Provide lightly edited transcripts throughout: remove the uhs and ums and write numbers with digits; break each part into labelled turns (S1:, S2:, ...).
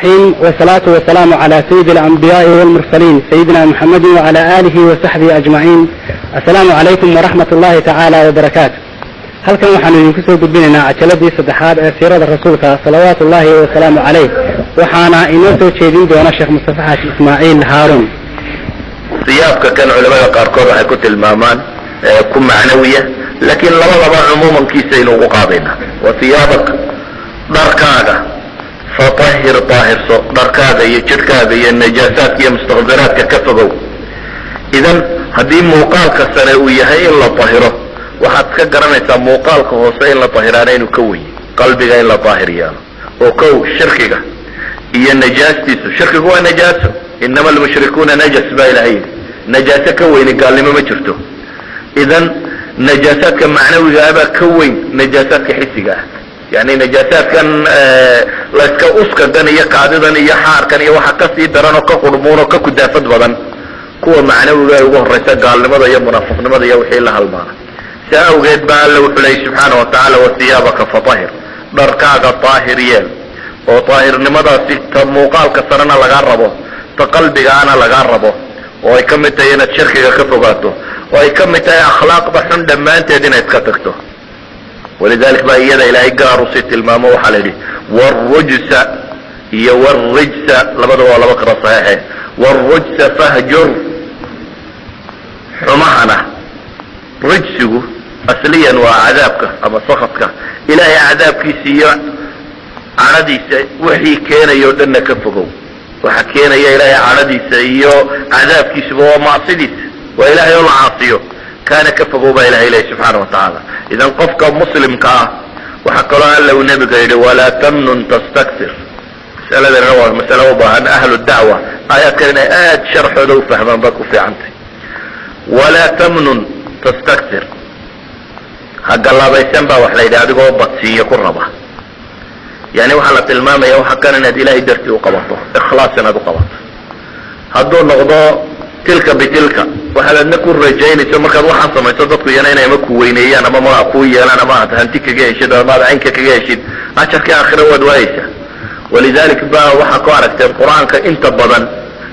S1: والصلاة والسلام على سيد الأنبياء والمرسلين سيدنا محمد وعلى آله وصحبه أجمعين. السلام عليكم ورحمة الله تعالى وبركاته. هل كان وحنا نكسر قدبنا عجلة صدحات سيرة الرسول صلوات الله وسلامه عليه وحنا إنوتو تشيدين دون الشيخ مصطفى حاج إسماعيل هارون.
S2: ثيابك كان علماء قاركور حيكون المامان كن معنوية لكن لما عموما كيسين وقاضينا وثيابك دركاغا فطهر طاهر سو دركاغا يجركاغا النجاسات يا مستغفرات كفغو اذا هدي موقالك سنوية هي إلا طاهره waxaad ka garanaysaa muuqaalka hoose in la tahiraana inuu ka weyn qalbiga in la tahiriyo oo kow shirkiga iyo najaastiisu shirkigu waa najaaso inama almushrikuuna najas baa ilaahay najaaso ka weyn gaalnimo ma jirto idan najaasaadka macnawiga ah baa ka weyn najaasaadka xisiga ah yani najaasaadkan la iska uskadan iyo qaadidan iyo xaarkan iyo waxa ka sii daran oo ka qurmuun oo ka kudaafad badan kuwa macnawiga ay ugu horeysa gaalnimada iyo munaafiqnimada iyo wixii la halmaana سأوجد بقى الله وحلي سبحانه وتعالى وثيابك فطهر دركاك طاهريا وطاهر نمضى موقال كسرنا لغربه تقلبك انا لغربه ويكمت هنا تشركك كفقاته ويكمت اخلاق بحن لما انت يدين اتكتكته ولذلك بقى يدا الى اجار ست المامو حلالي والرجس والرجس لبدا ولا بقرا صحيح والرجس فهجر حمهنا رجسه اصليا وعذابك اما سخطك الهي عذابك سيا عردي وحي كان يودنا كفقو وحكينا يا الهي عردي سيا عذابك سبوا معصيت والهي العاصيه كان كفقو بالهي الهي سبحانه وتعالى اذا قفك مسلم كا وحكى له النبي قال ولا تمنن تستكثر مسألة الرواه مسألة وضع عن اهل الدعوة ايات كلمة ايات شرح له فهما بكو في عنتي ولا تمنن تستكثر حق الله بيسنبا وحلا إذا أدقوا بطسية كربا يعني وحلا تلماما يو حقا إن إلهي درتي وقبطه إخلاصنا بقبط هدو نغضاء تلك بتلك وحلا نكون رجيني سمك روحا سما يصدقوا يناينا يمكو ويني أنا ما أقوي أنا ما هنتك جيشد ما عينك جيشد أشك يا آخر ودوائسة ولذلك بقى وحقا عرفت القرآن كإنت بضن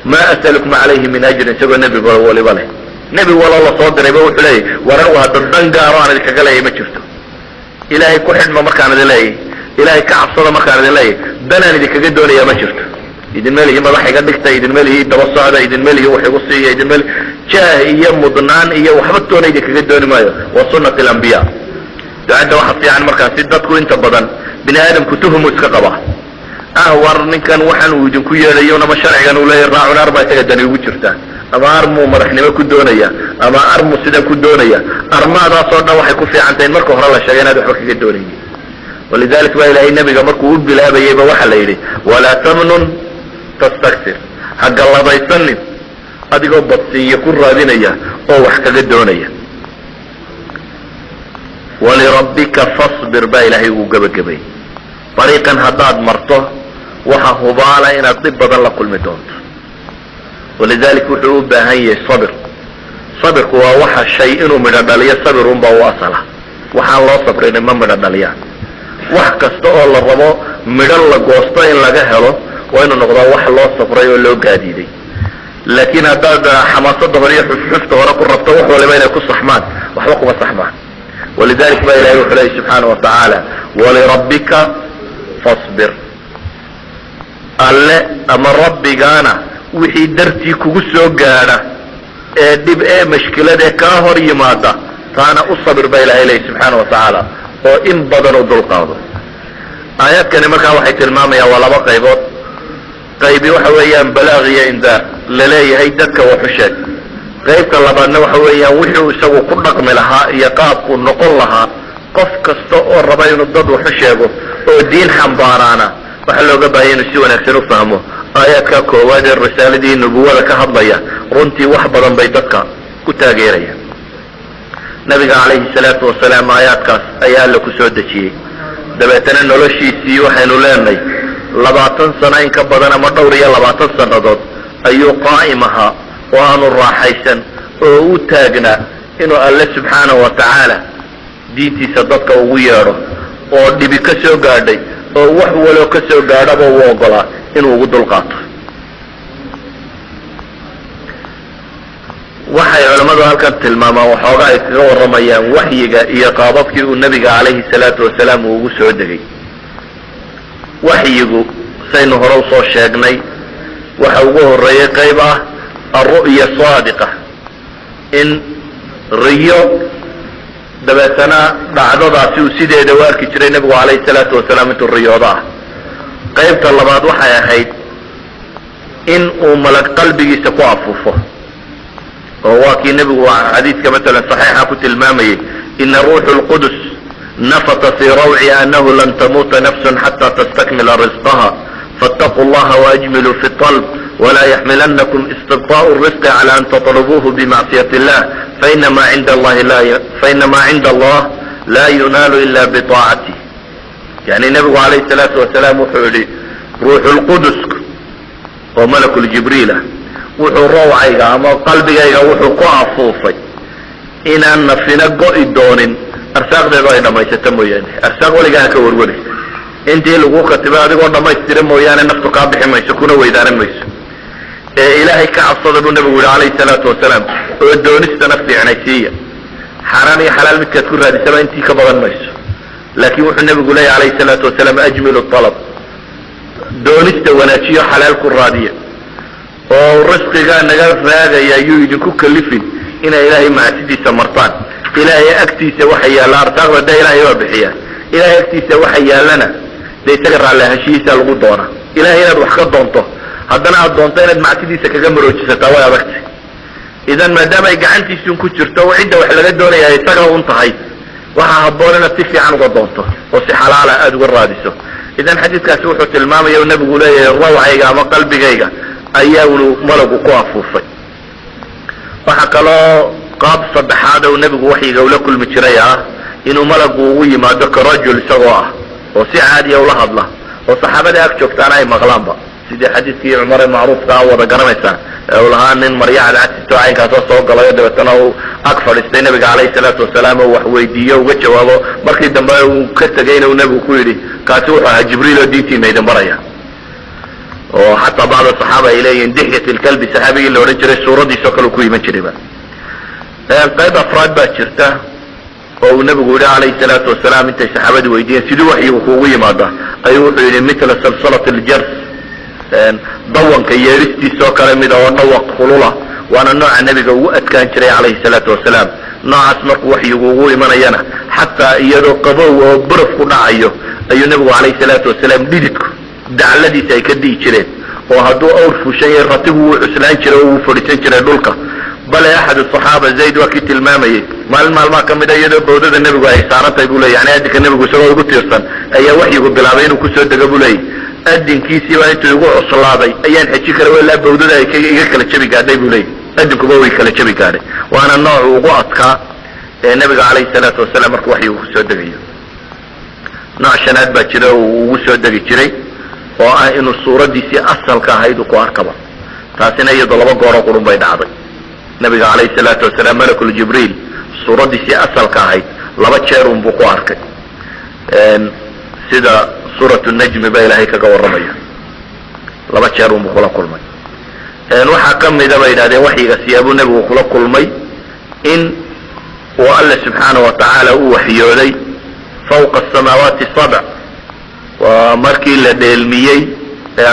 S2: ما أسألكم عليه من أجر سوى النبي بولي بولي نبي والله صادر يبوح لي وروها ضدن قاران اللي كقلي ما شفته إلهي كحد ما مكان لي إلهي كعب صدا مكان لي دنا اللي كجد ولا ما شفته يدن مالي ما راح يقدك يدن مالي توصى هذا يدن مالي وحي قصي يدن مالي شاه يم ضنان إياه وحبته نيدي كجد ولا ما وصلنا الأنبياء ده عنده واحد يعني مركز سيدتكو أنت بدن بني آدم كتوهم مسكقبه ورن كان وحن وجن كويا ليونا مشارع كانوا لا يراعون أربعة تجدني وجرتان أما أرمو مرحني كدونيا أما أرمو سيدا كدونيا أرما ذا صورنا وحي كفي عن مركو هرلا شغينا بحوكي كدونيا ولذلك بقى إلهي النبي مركو وب لا بيبا وحا ليلي ولا تمنن تستكثر حق الله بيسنن أدي قبط يكون رادينيا أو وحكا كدونيا ولربك فاصبر بقى إلهي وقبقبي طريقا هداد مرته وحا هبالا إن أطب ضل كل مدونت ولذلك وحوب هي صبر صبر هو وحا الشيء من الدلية صبر هو أصله وحا الله صبر إنما من الدلية وحا كستوه الله ربو من الله قوستين لغهله وإنه نقضى وحا الله صبر يولو قاديدي لكن هذا حماسة ضغرية حفظته ورقوا الربطة وحوى لبين يكون صحمان وحوقوا صحمان ولذلك بقى إلهي وحليه سبحانه وتعالى ولربك فاصبر alle ama rabbigaana wixii dartii kugu soo gaadha ee dhib ee mashkilada ka hor yimaada taana u sabir bay ilaahay subhanahu wa ta'ala oo in badan u dulqaado aayadkani markaa waxay tilmaamayaan waa laba qaybood qaybi waxa weeyaan balaaqiya inda la leeyahay dadka wuxuu sheeg qaybta labaadna waxa weeyaan wixii isagu ku dhaqmi lahaa iyo qaabku noqon lahaa qof kasta oo raba inuu dad wuxuu sheego oo diin xambaarana waxa looga baahan yahay si wanaagsan u fahmo aayadka koowaad ee risaaladii nubuwada ka hadlaya runtii wax badan bay dadka ku taageerayaan nabiga calayhi salaatu wasalaam aayadkaas ayaa la ku soo dejiyay dabeetana noloshiisii waxaynu leenahay 20 sano in ka badan ama dhowr iyo 20 sanadood ayuu qaa'im ahaa oo aanu raaxaysan oo u taagnaa inuu alle subxaanahu wa tacaala diintiisa dadka ugu yeedho oo dhibi ka soo gaadhay oo wax walo ka soo gaadhaba uu ogolaa inuu ugu dulqaato. waxay culamadu halkan tilmaamaan waxoogaa ay kaga warramayaan waxyiga iyo qaababkii uu nebiga calayhi salaatu wasalaam uu ugu soo degay. waxyigu saynu hore usoo sheegnay waxa ugu horeeyay qayb ah alru'ya saadiqa, in riyo dabeetana dhacdadaasi uu sideeda u arki jiray nebigu calayhi salaatu wasalaam intuu riyooda ah. qaybta labaad waxay ahayd in uu malag qalbigiisa ku afuufo, oo waa kii nebigu xadiidka matalan saxiixa ku tilmaamayay ina ruuxu lqudus nafata fii rawci anahu lan tamuuta nafsun xata tastakmila risqaha faاtaquu allaha waajmiluu fi طalb wla yaxmilanakum istibطaءu الrisqi cala an taطlubuuhu bimacصiyat اllah fainama cinda allah la yunaalu ila biطaacatih. yani nebigu calayh الsalaatu wasalaam wuxuu yihi ruuxu lquduska oo malakuljibriilah wuxuu rawcayga ama qalbigayga wuxuu ku afuufay inaan nafina go'i doonin arsaaqdeedu ay dhammaysata mooyaane. arsaaq weligaa ka warwaraysa intii lagu katibay adigoo dhammaystira mooyaane naftu kaa bixi mayso kuna weydaanan mayso. ee ilaahay ka cabsada buu nebigu yihi calayhi salaatu wasalaam, oo doonistana fiicnaysiiya. xaaraan iyo xalaal midkaad ku raadisaba intii ka badan mayso. laakiin wuxuu nebigu leeyahy calayhi salaatu wasalaam ajmilu alab, doonista wanaajiyo xalaal ku raadiya, oo risqigaa naga raagaya ayuu idinku kalifin inay ilaahay macsidiisa martaan. ilaahay agtiisa waxa yaalla arsaaqda dee ilaahay waa bixiyaa. ilaahay agtiisa waxa yaallana dee isaga raalli ahaanshihiisa lagu doonaa. ilahay inaad wax ka doonto haddana aad doonto inaad macsidiisa kaga maroojisataa way adagtay. idan maadaama ay gacantiisun ku jirto oo cidda wax laga doonaya isaga un tahay, waxaa habboon inaad si fiican uga doonto oo si xalaala aada uga raadiso. idan xadiidkaasi wuxuu tilmaamaya u nebigu leeyahay rawcayga ama qalbigayga ayaa unu malagu ku afuufay. waxaa kaloo qaab saddexaad uu nebigu waxyiga ula kulmi jiray ah inuu malagu ugu yimaado ka rajul isagoo ah oo si caadiya ula hadla oo saxaabada ag joogtaana ay maqlaanba, sidii xadiidkii cumar ee macruufka a wada garanaysaan ee uu lahaa nin maryaxad cagsisto caynkaasoo soo galayo dabeetana uu ag fadhiistay nebiga calayhi salaatu wasalaam oo wax weydiiyo uga jawaabo. markii dambe uu ka tegayna uu nebigu ku yidhi kaasi wuxuu ahaa jibriil oo diintiina idin baraya. oo xataa bacda saxaaba ay leeyihiin dixyat ilkalbi saxaabigii la odhan jiray suuraddiisoo kale u ku iman jirayba. qayb afraad baa jirta oo uu nebigu yihi calayhi salaatu wasalaam intay saxaabadu weydiiyeen siduu waxyigu kuugu yimaada, ayuu wuxuu yidhi mitla salsalat aljars, dawanka yeedhistiisoo kale mid oo dhawaq kulula, waana nooca nebiga ugu adkaan jiray calayhi salaatu wasalaam. noocaas markuu waxyigu ugu imanayana xataa iyadoo qabow oo baraf ku dhacayo ayuu nebigu calayhi salaatu wasalaam dhididku dacladiisa ay ka di'i jireen, oo hadduu awr fushan yahay ratigu wuu cuslaan jiray oo wuu fadhiisan jiray dhulka. bale axad asaxaaba zayd waa kii tilmaamayey maalin maalmaha ka mid a iyadoo bawdada nebigu ay saarantahay buu leeyay, yani adinka nebigu isagoo ugu tiirsan ayaa waxyigu bilaabay inuu kusoo dego buu leeyay. adinkiisiibaa intuu igu cuslaaday ayaan xeji kara ilaa bawdada ay iga kala jabi gaadhay buu leeyay. adinkuba way kala jabi gaadhay. waana noocu ugu adkaa ee nebiga calayhi salaatu wasalaam markuu waxyigu kusoo degayo. nooc shanaad baa jira uu ugu soo degi jiray oo ah inuu suuraddiisii asalka ahayd uu ku arkaba. taasina iyadoo laba gooroo qurun bay dhacday. nabiga calayhi salaatu wasalaam malakuljibriil suuraddiisii asalka ahayd laba jeer unbuu ku arkay, sida suuratu najmi ba ilaahay kaga warramaya. laba jeer unbuu kula kulmay. waxaa ka mida bay yidhahdeen waxyiga siyaabuu nebigu kula kulmay in uu alle subxaana wa tacaala u waxyooday fawqa asamaawaati sabc. waa markii la dheelmiyey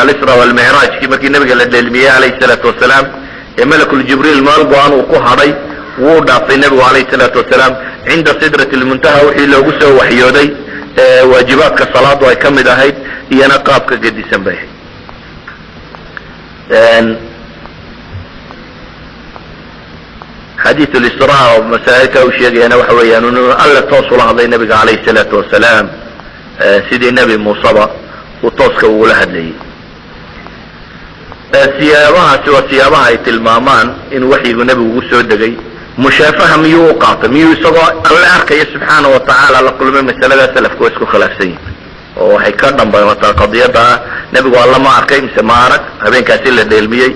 S2: alisra walmicraajkii markii nebiga la dheelmiyey calayhi salaatu wasalaam ee malakuljibriil maal go-aan uu ku hadhay wuu dhaafay nebigu calayhi salaatu wasalaam cinda sidrati lmuntaha wixii loogu soo waxyooday waajibaadka salaadu ay ka mid ahayd iyana qaabka gedisan bay ahayd. xadiiث اlisra oo masaa'ilka uu sheegayana waxa weeyaan inuu alle toos ula hadlay nebiga calayhi الsalaatu wasalaam sidii nebi muuseba uu tooska ugula hadlayay. siyaabahaasi waa siyaabaha ay tilmaamaan in waxyigu nebigu ugu soo degay. mushaafaha miyuu u qaatay, miyuu isagoo alle arkaya subxaana wa tacaala la kulmay? masalada salafku waa isku khilaafsan yihin oo waxay ka dhambaymataa qadiyadda ah nebigu alla ma arkay mise ma arag habeenkaasi la dheelmiyey.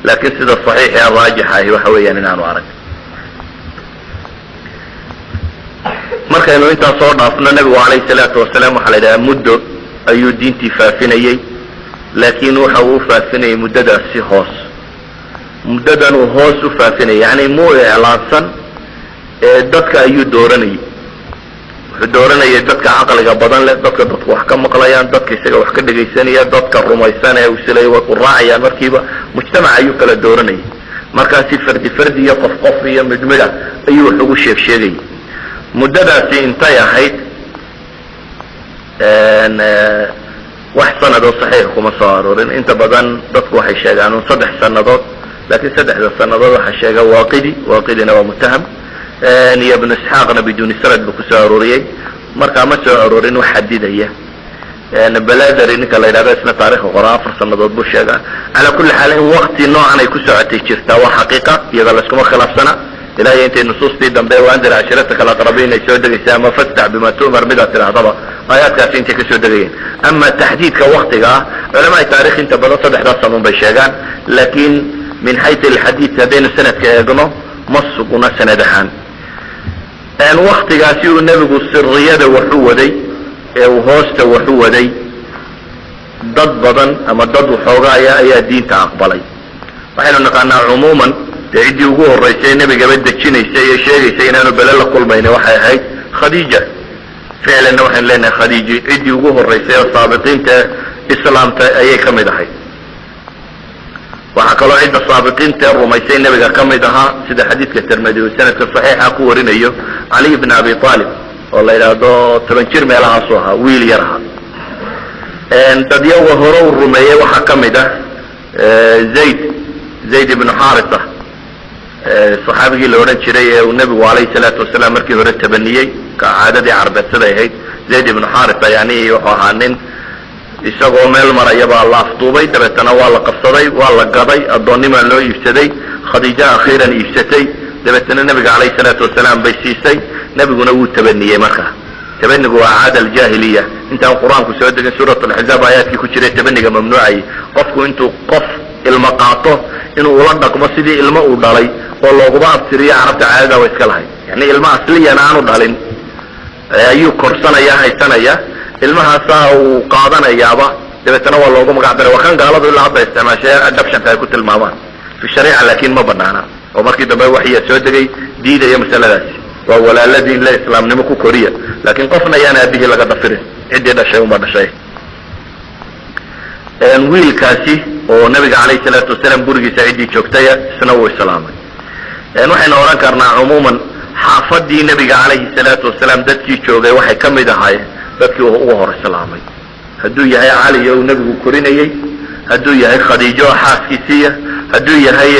S2: laakiin sida saxiix ee raajix ahi waxa weeyaan inaanu arag. markaynu intaa soo dhaafno nebigu calayhi salaatu wasalaam waxaa la yidhaha muddo ayuu diintii faafinayey laakiin waxa uu faafinayay muddadaasi hoos muddadan uu hoos u faafinayay yani muu iclaansan dadka ayuu dooranayay wuxuu dooranayay dadka caqliga badan leh dadka dadku wax ka maqlayaan dadka isaga wax ka dhegaysanaya dadka rumaysan ee usilay way ku raacayaan markiiba mujtamac ayuu kala dooranayay markaasi fardi fardi iyo qof qof iyo midmida ayuu wax ugu sheegayay muddadaasi intay ahayd wax sanadoo saxiix kuma soo aroorin inta badan dadku waxay sheegaan 3 sanadood laakiin 3 sanadood waxa sheega waaqidina waa mutaham iyo ibn isxaaqna biduni sanad buu kusoo arooriyey markaa ma soo aroorin wax xadidaya baladari ninka la yidhahdo isna taariikha qoraa 4 sanadood buu sheegaa calaa kulli xaal in waqti noocan ay ku socotay jirtaa waa xaqiiqa iyada layskuma khilaafsana ilaahay intay nusuustii dambe waandir cashirataka alaqrabiin ay soo degaysa ama fastax bima tu'mar midaad tidhaahdaba aayaadkaasi intay ka soo degayeen ama taxdiidka waktiga ah culamaa taarikh inta badan 3 sanuun bay sheegaan laakiin min xayث alxadiid haddaynu sanadka eegno ma suguna sanad ahaan waktigaasi uu nebigu siriyada waxu waday ee uu hoosta waxu waday dad badan ama dad waxoogaaya ayaa diinta aqbalay waxaynu naqaanaa cumuuman dee ciddii ugu horeysay nebigaba dejinaysay ee sheegaysay inaanu bele la kulmayna waxay ahayd khadiija ficlanna waxaynu leenahay khadiiji ciddii ugu horeysay oo saabiqiinta islaamta ayay ka mid ahayd waxaa kaloo cidda saabiqiinta rumaysay nebiga ka mid ahaa sida xadiidka tirmidi uu sanadka saxiixa ku warinayo cali ibn abi aalib oo la yidhaahdo 10 jir meelahaasu ahaa wiil yar ahaa dadyaga hore u rumeeyey waxaa ka mid ah zayd ibnu xaarisa saxaabigii la odhan jiray ee uu nebigu alayhi salaatu wasalaam markii hore tabaniyey caadadii carbeedsaday ahayd zayd ibnu xaarisa yani wuxuu ahaa nin isagoo meel maraya baa la afduubay dabeetana waa la qabsaday waa la gaday addoonnimaa loo iibsaday khadiija akhiiran iibsatay dabeetana nebiga calayhi salaatu wasalaam bay siisay nebiguna wuu tabaniyey markaa tabanigu waa caada aljaahiliya intaan qur-aanku soo degin suurat alxizaab aayaadkii ku jiray tabaniga mamnuucayay qofku intuu qof ilmo qaato inuu ula dhaqmo sidii ilmo uu dhalay oo looguma abtiriyo carabta caadada way iska lahayd yani ilmo asliyana aanu dhalin ayuu korsanaya haysanaya ilmahaasaa uu qaadanayaaba dabeetana waa loogu magac daray waa kan gaaladu ilaa hadda isticmaashay adabshanka ay ku tilmaamaan fi shariica laakiin ma banaana oo markii dambe waxyaa soo degay diidaya masaladaasi waa walaaladii in la islaamnimo ku koriya laakiin qofna yaan aabihii laga dafirin ciddii dhashay uma dhashay wiilkaasi oo nabiga calayhi salaatu wasalaam gurigiisa ciddii joogtaya isna wuu islaamay waxaynu odhan karnaa cumuuman xaafadii nebiga calayhi salaatu wasalaam dadkii joogay waxay ka mid ahaayeen dadkii ugu hor islaamay hadduu yahay cali oo uu nebigu korinayey hadduu yahay khadiijo oo xaaskiisiiya hadduu yahay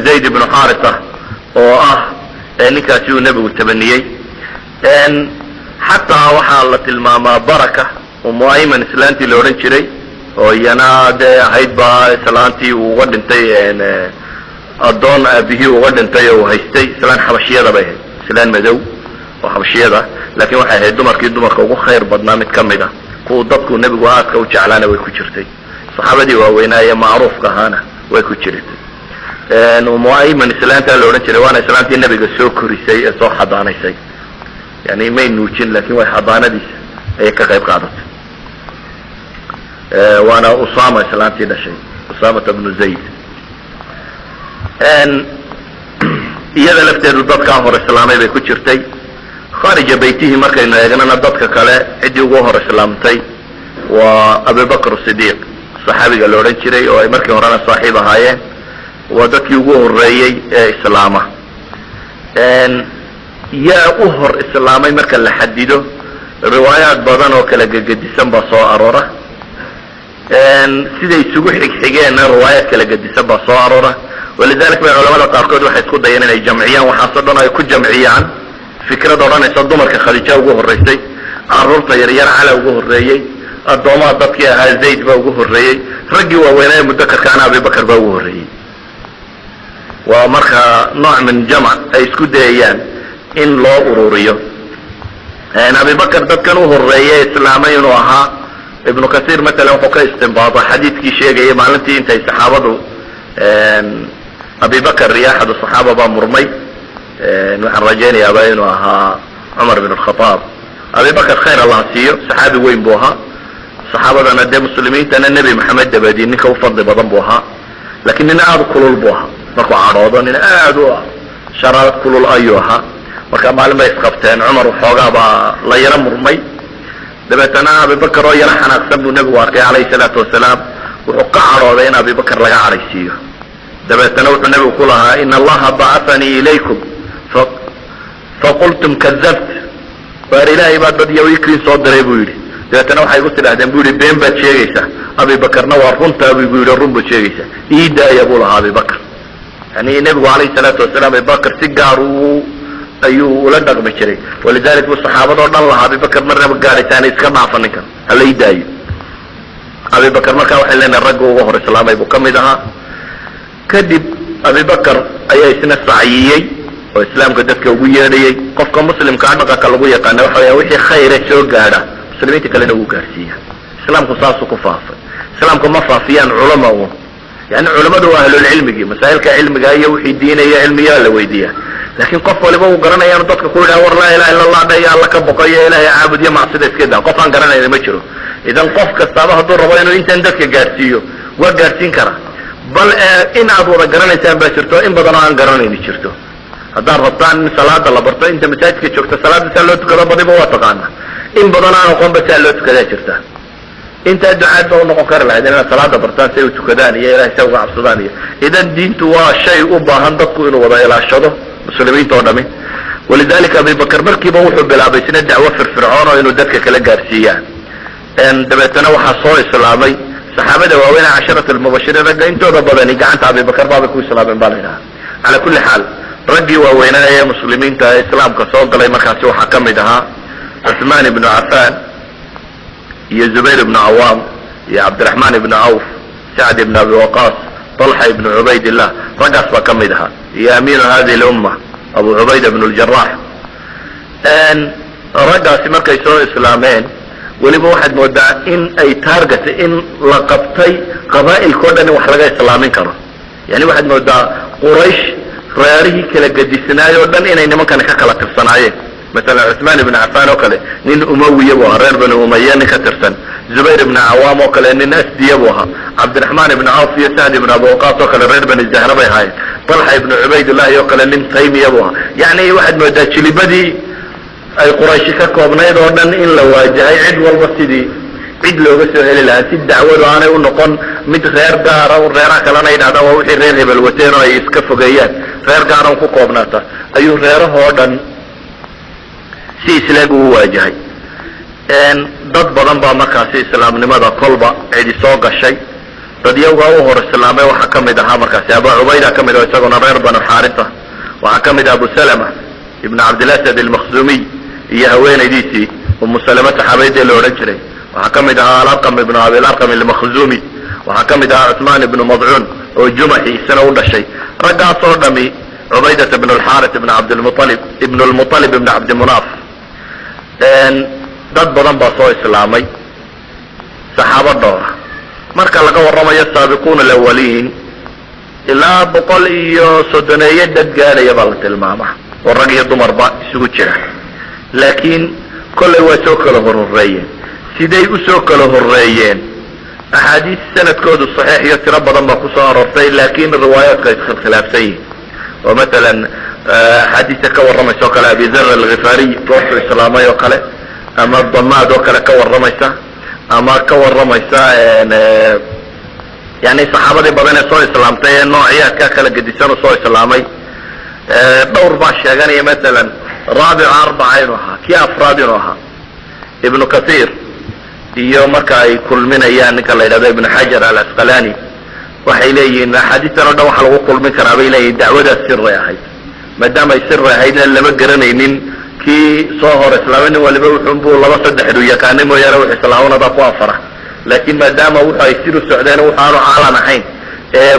S2: zayd ibnu xaarisa oo ah ninkaasi uu nebigu tabaniyey xataa waxaa la tilmaamaa baraka umu ayman islaantii la odhan jiray oo iyana dee ahayd baa islaantii uu uga dhintay addoon aabihii uga dhintay oo uu haystay islaan xabashiyada bay ahayd islaan madow oo xabashiyada laakiin waxay ahayd dumarkii dumarka ugu khayr badnaa mid ka mid a kuwa dadku nebigu aadka u jeclaana way ku jirtay saxaabadii waaweynaaye macruufka ahaana way ku jirtay umu ayman islaantaa la odhan jiray waana islaantii nebiga soo korisay ee soo xadaanaysay yani may nuujin laakiin way xadaanadiisa ayay ka qayb qaadatay waana usama islaantii dhashay usamata bnu zayd iyada lafteedu dadkaa hor islaamay bay ku jirtay khaarija baytihi markaynu eegnana dadka kale ciddii ugu hor islaamtay waa abubakr sidiiq saxaabiga la odhan jiray oo ay markii horena saaxiib ahaayeen waa dadkii ugu horeeyey ee islaama yaa u hor islaamay marka la xadido riwaayaad badan oo kala gegedisan baa soo aroora siday isugu xigxigeenna riwaayaad kala gedisan baa soo aroora walidalik bay culamada qaarkood waxay isku dayeen inay jamciyaan waxaasoo dhan ay ku jamciyaan fikrad odhanaysa dumarka khadiija ugu horeysay caruurta yaryar cala ugu horeeyey addoomaha dadkii ahaa zayd baa ugu horeeyey raggii waaweynaaye mudakarkaana abibakar baa ugu horeeyey waa marka nooc min jamc ay isku dayayaan in loo ururiyo abibakar dadkan u horeeyay islaamay inuu ahaa ibnu kasiir matalan wuxuu ka istinbaada xadiidkii sheegayay maalintii intay saxaabadu abibakar iyo axad saxaaba baa murmay waxaan rajaynayaaba inuu ahaa cumar bin alkhataab abibakar khayr allah siiyo saxaabi weyn buu ahaa saxaabadana dee muslimiintana nebi maxamed dabadii ninka u fadli badan buu ahaa laakiin nin aada kulul buu ahaa markuu cadhoodo nin aada u sharaad kulul ayuu ahaa marka maalin bay isqabteen cumar waxoogaa baa la yaro murmay dabeetana abibakar oo yaro xanaaqsan buu nebigu arkay calayhi salaatu wasalaam wuxuu ka cadhooday in abibakar laga cadhaysiiyo dabeetana wuxuu nebigu ku lahaa ina allaha bacatanii ilaykum faqultum kadabt waar ilaahay baa dad yawiikiin soo diray buu yidhi dabeetana waxay igu tidhahdeen bu yihi been baad sheegaysaa abibakarna waa runtaa bu yidhi run baad sheegaysaa ii daaya buu lahaa abibakar yani nebigu calayhi salaatu wasalaam abibakar si gaar ayuu ula dhaqmi jiray walidalik buu saxaabadoo dhan lahaa abibakar marnaba gaadhaysaana iska dhaafa ninkan hala ii daayo abibakar markaa waxay leenahay ragga uga hor islaamay buu ka mid ahaa kadib abibakar ayaa isna sacyiyey oo islaamka dadka ugu yeedhayay qofka muslimkaa dhaqanka lagu yaqaana waxa weya wixii khayre soo gaadha muslimiinta kalena wuu gaarsiiya islaamku saasuu ku faafay islaamku ma faafiyaan culama un yani culamadu waa ahlulcilmigii masaa'ilka cilmiga iyo wixii diinaya cilmiyaa la weydiiya laakiin qof waliba uu garanaya inu dadka ku yidhaha war laa ilaha illa allah dha iyo alla ka boqoyo ilaahay caabud iyo macsida iska daa qof aan garanayna ma jiro idan qof kastaaba hadduu rabo inuu intan dadka gaadhsiiyo waa gaadhsiin karaa bal in aad wada garanaysaan baa jirto in badan oo aan garanayni jirto haddaad rabtaan in salaada la barto inta masaajidka joogta salaada saa loo tukado badiba waa taqaana in badan aan aqoonba saa loo tukadaa jirta intaa ducaad ba unoqon kari lahayd inaad salaada bartaan si ay u tukadaan iyo ilahay sa uga cabsadaan iyo idan diintu waa shay u baahan dadku inuu wada ilaashado muslimiinta oo dhami walidalika abibakar markiiba wuxuu bilaabay isna dacwo firfircoon oo inuu dadka kala gaarsiiyaan dabeetana waxaa soo islaamay saxaabada waaweyn casharat almubashiriin ragga intooda badani gacanta abibakar baabay ku islaameen baa la yidhaha cala kulli xaal raggii waaweynaa ee muslimiinta ee islaamka soo galay markaasi waxaa ka mid ahaa cuثmaan ibnu cafan iyo zubayr ibnu cawaam iyo cabdiraxmaan ibnu cawf sacd ibn abi waqaas طalxa ibnu cubaydillah raggaas baa ka mid ahaa iyo amiinu hadihi lumma abu cubayda ibn ljarax raggaasi markay soo islaameen weliba waxaad moodaa in ay target in la qabtay qabaa'ilkao dhan in wax laga islaamin karo yani waxaad moodaa quraysh reerihii kala gedisnaay oo dhan inay nimankani ka kala tirsanaayeen masalan cuثmaan ibn cafan oo kale nin umawiya buu ahaa reer bani umaya nin ka tirsan zubayr ibn cawaam oo kale nin asdiya buu ahaa cabdiraxmaan ibn cawf iyo sacd ibn abi waqaas oo kale reer bani zahra bay ahaayeen طalxa ibn cubaydillahi oo kale nin taymiya buu ahaa yani waxaad moodaa jilibadii ay qurayshi ka koobnayd oo dhan in la waajahay cid walba sidii cid looga soo heli lahaa si dacwadu aanay u noqon mid reer gaara reeraha kalena yidhahdaan waa wixii reer hebel wateen oo ay iska fogeeyaan reer gaaran ku koobnaata ayuu reerahoo dhan si islaag uu waajahay dad badan baa markaasi islaamnimada kolba cidi soo gashay dad yawgaa u hor islaamay waxaa ka mid ahaa markaasi abu cubayda ka mid oo isaguna reer banu xaarisa waxaa ka mid ah abu salama ibn cabdilasad almakhzumiy iyo haweenaydiisii umu salama saxaabeydee la odhan jiray waxaa ka mid ahaa alarqam ibnu abilarqam almakhzumi waxaa ka mid ahaa cuثmaan ibnu madcuun oo jumaxi isna u dhashay raggaas oo dhami cubaydat ibn alxaris ibn cabdilmualib ibn lmualib ibn cabdimunaaf dad badan baa soo islaamay saxaabo dhowra marka laga warramayo saabiquuna alawaliin ilaa 130 dad gaadhaya baa la tilmaamaa oo rag iyo dumarba isugu jira laakiin kollay waa soo kala horhoreeyeen siday u soo kala horreeyeen axaadiis sanadkoodu saxiix iyo tiro badan baa kusoo aroortay laakiin riwaayaadka iskhilaafsan yihin oo masalan axaadiista ka warramaysa oo kale abi dar alghifaariy goortuu islaamay oo kale ama damaad oo kale ka warramaysa ama ka warramaysa yani saxaabadii badan ee soo islaamtay ee noocyaadka kala gedisan u soo islaamay dhowr baa sheeganaya masalan raabica arbaca inuu ahaa kii afraad inuu ahaa ibnu kahiir iyo marka ay kulminayaan ninka la yidhahdo ibnu xajar alasqalani waxay leeyihiin axaadiistan o dhan waxa lagu kulmin karaa bay leeyihin dacwadaas siray ahayd maadaama ay siri ahaydna lama garanaynin kii soo hor islaamay nin waliba wuxunbuu 2-3 yaqaanay mooyaane wux islaamnada ku afara laakiin maadaama wuxu ay sir u socdeen waxaanu caalan ahayn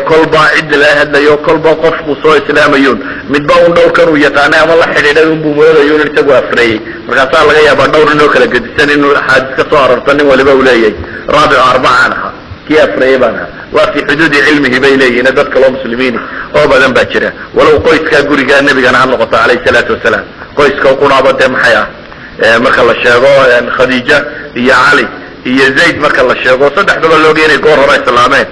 S2: kolba cid la hadlayo kolba qofku soo islaamayuun midba un dhowrkan uu yaqaanay ama la xidhiidhay unbuu moodayo in isagu afreeyey markaasaa laga yaabaa dhowr inoo kala gedisan inuu axaadiis ka soo arorto nin waliba uu leeyahay raabicu arbacaan ahaa kii afreeyey baan ahaa waa fii xuduudi cilmihi bay leeyihiin dad kaloo muslimiini oo badan baa jira walow qoyskaa gurigaa nebigana ha noqoto calayhi salaatu wasalaam qoyska quraaba dee maxay ah marka la sheego khadiija iyo cali iyo zayd marka la sheego saddexdaba looga inay goor hore islaameen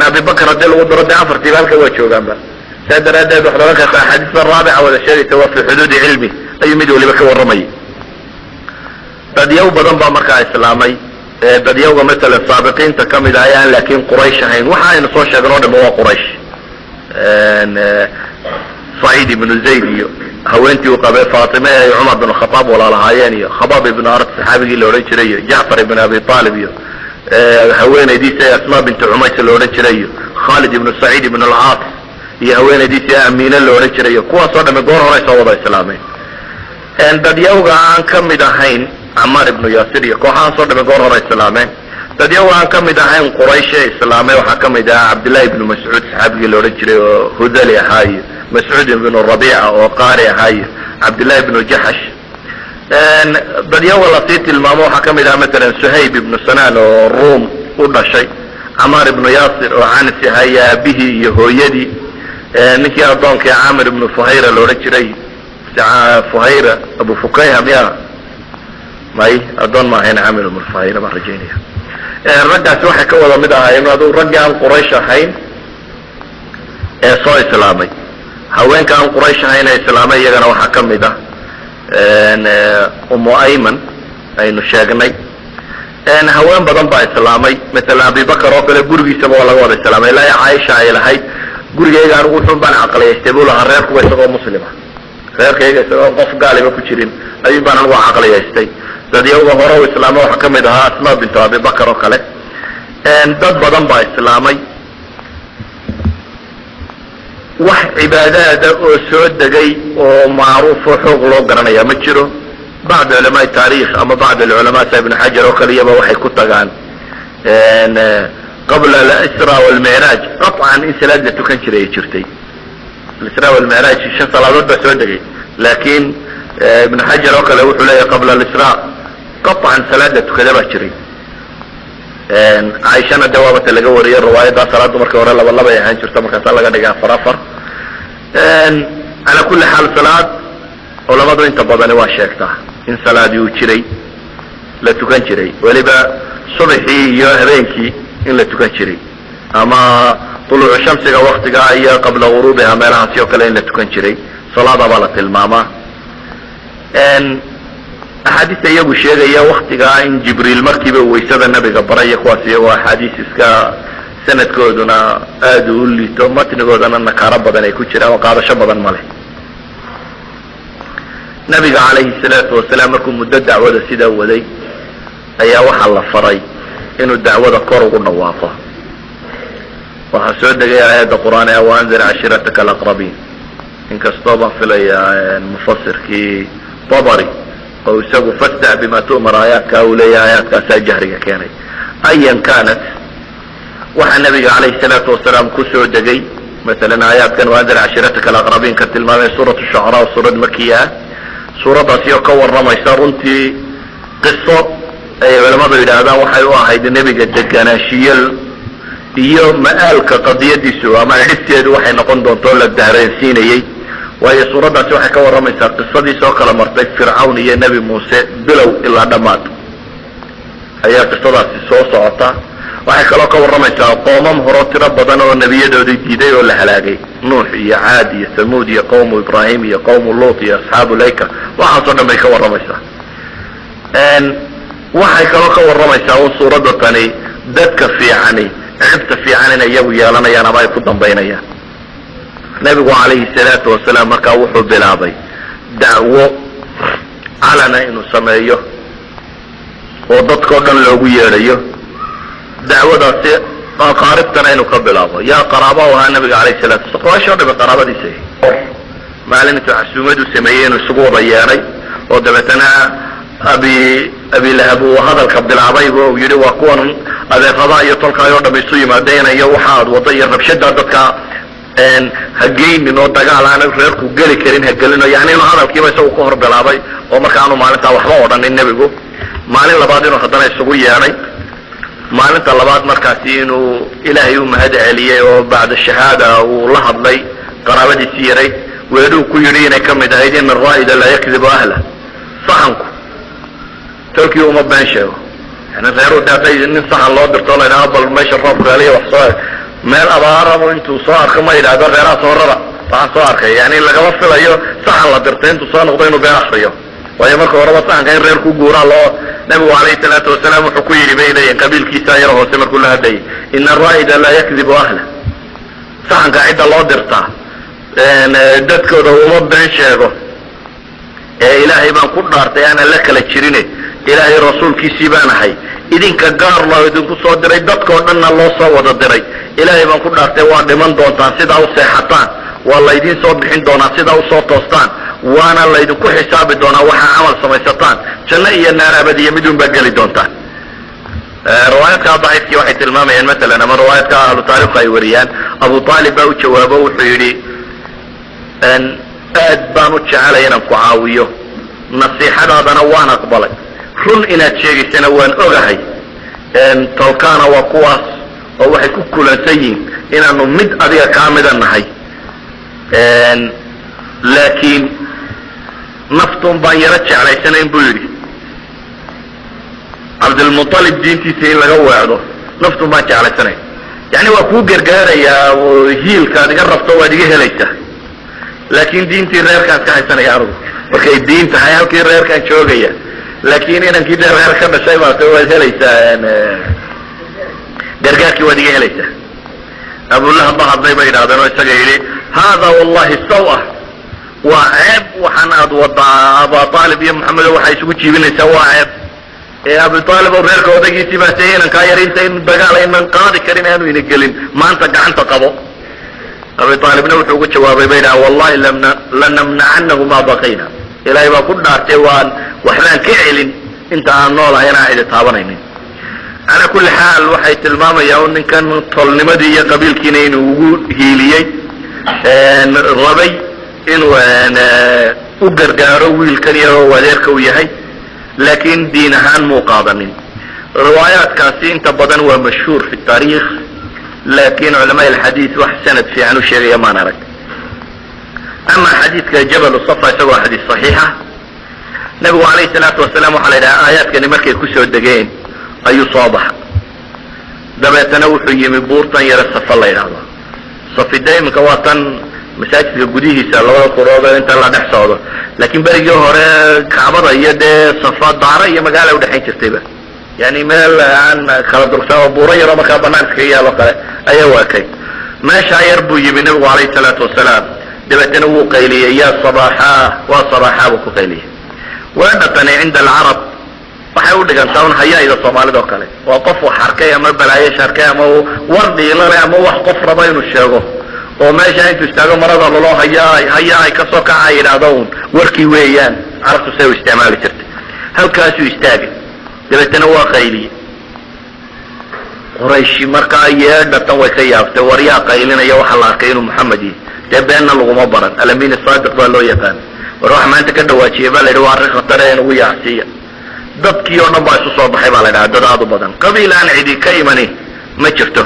S2: abibakr haddii lagu daro dee afartiiba halka waa joogaanba saa daraaddeed waxaad ohan kartaa axaadiista raabica wada sheegaysa waa fi xuduudi cilmi ayuu mid waliba ka warramayay dadyaw badan baa markaa islaamay dadyawga matalan saabiqiinta kamid ah ayaan laakiin quraysh ahayn waxa aynu soo sheegan oo dhanba waa quraysh saciid ibnu zayd iyo haweentii uu qabay faatime ay cumar bin khataab walaalahaayeen iyo khabaab ibnu arad saxaabigii la odhan jiray iyo jacfar ibn abi talib iyo haweenaydiisa asmaa binti cumays la odhan jiray iyo khalid ibnu saciid ibn alcaas iyo haweenaydiisa amiine la odhan jiray iyo kuwaasoo dhamme goor hore soo wada islaameen dadyawga aan kamid ahayn camaar ibnu yaasir iyo kooxahaasoo dhamme goor hore islaameen dadyawga aan kamid ahayn quraysh ee islaamay waxaa kamid ah cabdillahi ibnu mascuud saxaabigii la odhan jiray oo hudali ahaa iyo mascuud ibnu rabiica oo qaari ahaa iyo cabdillahi ibnu jaxash dadyawa lasii tilmaamo waxaa kamid ah matalan suhayb ibnu sanaan oo ruum u dhashay camaar ibnu yaasir oo canis ahaa iyo aabihii iyo hooyadii ninkii addoonkii camir ibnu fuhayra la odhan jiray fuhayra abu fukayha miya may addoon ma ahayn camir ibnu fuhayra baan rajaynaya raggaasi waxay ka wada mid ahaayeen aduu raggii aan quraysh ahayn ee soo islaamay haweenka aan quraysh ahayn ee islaamay iyagana waxaa kamid ah umu ayman aynu sheegnay haween badan baa islaamay matalan abibakar oo kale gurigiisaba waa laga wada islaamay ilaa caaisha ay lahayd gurigayga anigu wuxuun baan caqliyaystay buu lahaa reerkuba isagoo muslima reerkayga isagoo qof gaaliba ku jirin ayuun baan anigu caqliyaystay dadyawga hore u islaama waxaa kamid ahaa asmaa bintu abibakar oo kale dad badan baa islaamay wax cibaadaada oo soo degay oo macruuf oo xoog loo garanaya ma jiro bacd culamaai taarikh ama bacd alculamaa sa ibnu xajar oo kaliyaba waxay ku tagaan qabla alisra walmicraaj qaطcan in salaad la tukan jiray ay jirtay alisra walmicraaj 5 salaadood baa soo degay laakiin ibnu xajar oo kale wuxuu leeyahay qabla alisra qaطcan salaad la tukada baa jiray caaishana de waabata laga wariyay riwaayaddaa salaaddu markii hore laba ay ahaan jirto markaasaa laga dhigay afar calaa kulli xaal salaad culamadu inta badani waa sheegtaa in salaadii uu jiray la tukan jiray weliba subaxii iyo habeenkii in la tukan jiray ama tuluucu shamsiga waktiga iyo qabla guruubiha meelahaasi oo kale in la tukan jiray salaada baa la tilmaamaa axaadiista iyagu sheegaya waktigaa in jibriil markiiba waysada nabiga baraya kuwaas iyagoo axaadiis iska sanadkooduna aada u liito matnigoodana nakaaro badan ay ku jiraan oo qaadasho badan ma leh nabiga calayhi salaatu wasalaam markuu muddo dacwada sidaa waday ayaa waxaa la faray inuu dacwada kor ugu dhawaaqo waxaa soo degay aayadda qur-aan ee waanzir cashirataka alaqrabiin inkastoo baan filayaa mufasirkii tabari oo isagu fasdac bima tu'mar aayaadkaa uu leeyahay aayaadkaasaa jahriga keenay ayan kanat waxaa nabiga calayhi salaatu wasalaam kusoo degay masalan aayaadkan waanzir cashirataka alaqrabiin ka tilmaamay suurat shucaraa suurad makiya ah suuraddaasi oo ka warramaysa runtii qiso ay culamadu yidhaahdaan waxay u ahayd nebiga deganaanshiyo iyo ma'aalka qadiyadiisu ama cidhibteedu waxay noqon doontoo la daareensiinayey waayo suuraddaasi waxay ka warramaysaa qisadiis oo kala martay fircawn iyo nebi muuse bilow ilaa dhammaad ayaa qisadaasi soo socota waxay kaloo ka warramaysaa qoomam horo tiro badan oo nebiyadoodii diiday oo la halaagay nuux iyo caad iyo samuud iyo qowmu ibraahim iyo qowmu luut iyo asxaabu layka waxaasoo dhan bay ka warramaysaa waxay kaloo ka warramaysaa un suuradda tani dadka fiicani cibta fiican inay iyagu yeelanayaan ama ay ku dambaynayaan nabigu calayhi salaatu wasalaam markaa wuxuu bilaabay dacwo calana inuu sameeyo oo dadkao dhan loogu yeedhayo dacwadaasi qaaribtana inuu ka bilaabo yaa qaraaba u ahaa nabiga calayhi salatu wasalaam quraysh oo dhami qaraabadiisa maalin intuu casuumad u sameeyey inuu isugu wada yeedhay oo dabeetana abilahab uu hadalka bilaabayba uu yidhi waa kuwan adeeqadaa iyo tolkaay oo dham isu yimaadeen iyo waxaad wada iyo rabshada dadka hageynin oo dagaal aan reerku geli karin hagelino yani inuu hadalkiiba isagu ka hor bilaabay oo marka aanu maalintaa waxba odhanin nebigu maalin labaad inuu haddana isugu yeedhay maalinta labaad markaasi inuu ilaahay u mahad celiyey oo bacda shahaada uu la hadlay qaraabadiisii yaray weedhuu ku yidhi inay ka mid ahayd ina araa'ida laa yakdibu ahlah saxanku tolkii uma been sheego yani reer daatay nin sahan loo dirto la yidhaahdo bal meesha roobka heliya wax soo meel abaarabo intuu soo arko ma yidhaahdo reeraha soo rara waxaan soo arkay yani lagama filayo sahan la dirtay intuu soo noqdo inuu been akriyo waayo marka horeba sahanka in reer ku guuraa loo nabigu calayhi salaatu wasalaam wuxuu ku yidhi bay leeyihin qabiilkiisa yaro hoose markuu la hadlayay ina araa'ida laa yakdibu ahla sahanka cidda loo dirtaa dadkooda uma been sheego ee ilaahay baan ku dhaartay aanan la kala jirine ilaahay rasuulkiisii baan ahay idinka gaar loo idinku soo diray dadkoo dhanna loo soo wada diray ilaahay baan ku dhaartay waa dhiman doontaan sidaa u seexataan waa laydin soo bixin doonaa sidaa usoo toostaan waana laydinku xisaabi doonaa waxaa camal samaysataan janno iyo naar abadiya midun baa geli doontaan riwaayadka daciifkii waxay tilmaamayaan maalan ama riwaayadka ahlu taariikhu ay wariyaan abu aalib baa u jawaabo wuxuu yidhi aad baan u jecelay inaan ku caawiyo nasiixadaadana waan aqbalay run inaad sheegaysana waan ogahay tolkaana waa kuwaas oo waxay ku kulansan yihiin inaanu mid adiga kaa mida nahay laakiin naftun baan yaro jeclaysanayn buu yidhi cabdilmualib diintiisa in laga weecdo naftun baan jeclaysanayn yani waa kuu gargaarayaa hiilkaad iga rabto waad iga helaysaa laakin diintii reerkaan ka haysanaya anugu markay diin tahay halkii reerkaan joogaya laakin inankii de reer ka dhashay maata waad helaysaa gargaarkii waad iga helaysaa abulahab ba hadlay ba yidhahdeen oo isaga yidhi hada wallahi sawa waa ceeb waxaan aad wadaa aba aalib iyo maxamedo waxay isugu jiibinaysaa waa ceeb abu aalib oo reerka odagiisii baa say inankaa yarinta in dagaal aynan qaadi karin aanu ina gelin maanta gacanta qabo abi aalibna wuxuu ugu jawaabay ba yidhaha wallahi lanamnacanahu ma baqayna ilaahay baa ku dhaartay waan waxbaan ka celin inta aan noolahay inaan cidi taabanaynin calaa kulli xaal waxay tilmaamayaa ninkan tolnimadii iyo qabiilkiina inuu ugu hiiliyey rabay inuu u gargaaro wiilkan iyagoo adeerka u yahay laakin diin ahaan muu qaadanin riwaayaadkaasi inta badan waa mashhuur fi taariikh laakin culamaa alxadiid wax sanad fiican u sheegaya maan arag ama xadiidka jabal safa isagoo xadiis saxiixa nabigu calayhi salaatu wasalaam waxaa la yidhaha aayaadkani markay kusoo degeen ayuu soo baxa dabeetana wuxuu yimi buurtan yare safa la yidhaahdo safida iminka waa tan masaajidka gudihiisa labada qurood inta la dhex socdo laakin berigii hore kacbada iyo dee safa daara iyo magaala udhexayn jirtayba yani meel aan kala dursan oo buuro yaroo markaa banaanka ka yaalo kale ayaa waakay meeshaa yar buu yimi nabigu calayhi salaatu wasalaam dabeetana wuu qayliyey ya sabaxa waa sabaxa buu ku qayliyey weedhatani cinda alcarab waxay u dhigantaa un hayaayda soomaalida oo kale waa qof wax arkay ama balaayesh arkay ama war dhiilale ama wax qof raba inuu sheego oo meesha intuu istaago marada lalo hayaay kasoo kaca yidhaahdo un warkii weeyaan carabtu say u isticmaali jirtay halkaasuu istaagay dabeetana waa qayliyey qurayshi markaa yeedhatan way ka yaabtay war yaa qaylinaya waxaa la arkay inuu maxamed yahay dee beenna laguma baran alamin saadiq baa loo yaqaan war wax maanta ka dhawaajiyay baa la yidhi waa arrin khatare in ugu yaacsiiya dadkii oo dhan baa isu soo baxay baa la yidhaha dad aad u badan qabiil aan cidi ka imani ma jirto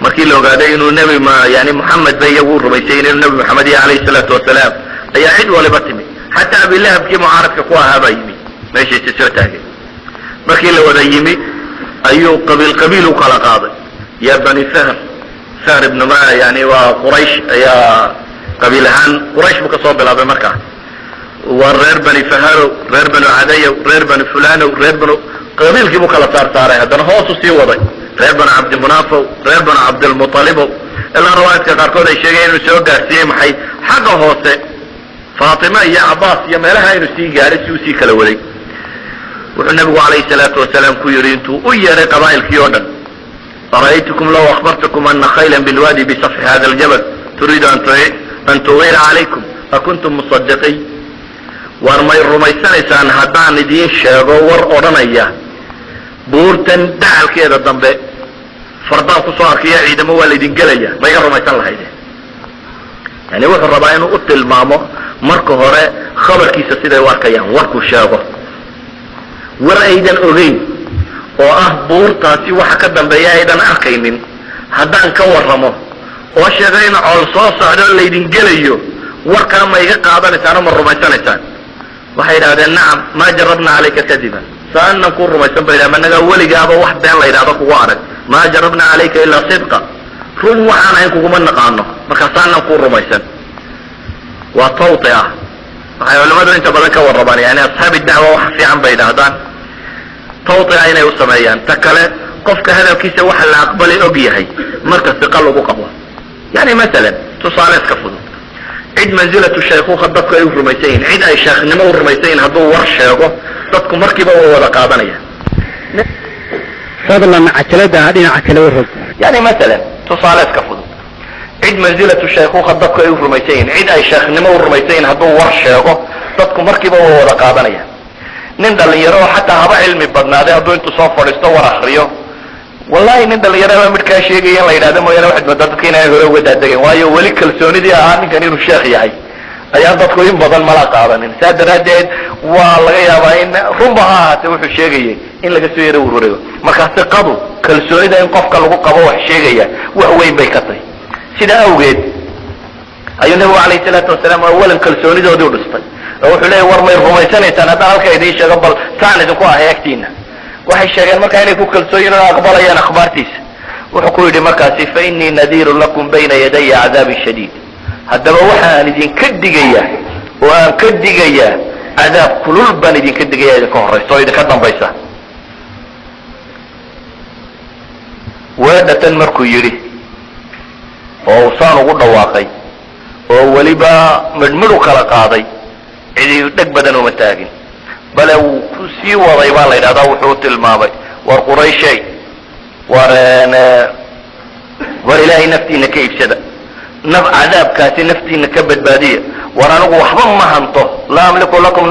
S2: markii la ogaaday inuu nebi yani moxamed ba iyagu u rumaysay inuu nebi moxamed yahay calayhi salaatu wasalaam ayaa cid waliba timi xataa abilahabkii mucaaradka ku ahaa baa yimi meeshiisa soo taagay markii la wada yimi ayuu qabiil u kala qaaday ya bani fahr ibn ma yani waa quraysh ayaa qabiil ahaan quraysh buu kasoo bilaabay markaa waa reer bani faharo reer banu cadayow reer bani fulanow reer banu qabiilkii buu kala saarsaaray haddana hoosu sii waday reer banu cabdimunaafow reer banu cabdilmualibow ilaa riwaayadka qaarkood ay sheegeen inuu soo gaarsiiyey maxay xagga hoose faatima iyo cabaas iyo meelaha inuu sii gaaray si uu sii kala waday wuxuu nabigu calayhi salaatu wasalaam ku yidhi intuu u yeeray qabaa'ilkii oo dhan ara'aytukum law akhbartukum ana khaylan bilwadi bisafxi hada aljabal turiidu an tugiira calaykum akuntum musadiqiin war may rumaysanaysaan haddaan idiin sheego war odhanaya buurtan dacalkeeda dambe fardaan kusoo arkaya ciidamo waa laydin gelaya ma iga rumaysan lahayde yani wuxuu rabaa inuu u tilmaamo marka hore khabarkiisa siday u arkayaan warkuu sheego war aydan ogeyn oo ah buurtaasi waxa ka dambeeya aydan arkaynin haddaan ka warramo oo sheego in cool soo socdo laydin gelayo warkaa ma iga qaadanaysaan oo ma rumaysanaysaan waxay yidhahdeen nacam maa jarabna calayka kadiban saanan ku rumaysan bay dhahaan anaga weligaaba wax been la yidhahdo kugu arag maa jarabna calayka ilaa sidqa run waxaan ahayn kuguma naqaano marka saanan ku rumaysan waa tawti ah waxay culimadu inta badan ka warrabaan yani asxaabi dacwa wax fiican bay yidhaahdaan tawti ah inay u sameeyaan ta kale qofka hadalkiisa waxa la aqbalay og yahay marka siqa lagu qabo yani masalan tusaale iska fudud cid manzilatu shaykhuuka dadku ay u rumaysan yihin cid ay sheekhnimo u rumaysan yihin hadduu war sheego dadku markiiba way wada qaadanaya
S1: fadlan cajalada dhinaca kale u rog
S2: yani masalan tusaale iska fudud cid manzilatu shaykhuuka dadku ay u rumaysan yihin cid ay sheekhnimo u rumaysan yihin hadduu war sheego dadku markiiba way wada qaadanaya nin dhalinyaro oo xataa haba cilmi badnaaday hadduu intuu soo fadhiisto war akriyo wallahi nin dhalinyarada midkaa sheegaya in la yidhahdo mooyaane waxaad moodaa dadka inay hore uga daadegeen waayo weli kalsoonidii ahaa ninkan inuu sheekh yahay ayaan dadku in badan mala qaadanin saa daraaddeed waa laga yaabaa in runba ha ahaatee wuxuu sheegayay in laga soo yaro warwareego markaa siqadu kalsoonida in qofka lagu qabo wax sheegaya wax weyn bay ka tahay sidaa awgeed ayuu nabigu calayhi salaatu wasalaam awalan kalsoonidoodii u dhistay oo wuxuu leeyay war may rumaysanaysaan haddaan halka idiin sheego bal saan idinku ahay agtiina waxay sheegeen markaa inay ku kalsooyin oo aqbalayaan akhbaartiisa wuxuu ku yidhi markaasi fa innii nadiirun lakum bayna yadaya cadaabin shadiid haddaba waxaan idinka digayaa oo aan ka digayaa cadaab kulul baan idinka digaya idinka horaysa oo idinka dambaysa weedhatan markuu yidhi oo uu saan ugu dhawaaqay oo weliba midhmidh u kala qaaday cidi dheg badan uma taagin bale wuu ku sii waday baa la yidhahdaa wuxuu tilmaamay war qurayshay war ilaahay naftiina ka iibsada cadaabkaasi naftiina ka badbaadiya war anigu waxba ma hanto laa amliku lakum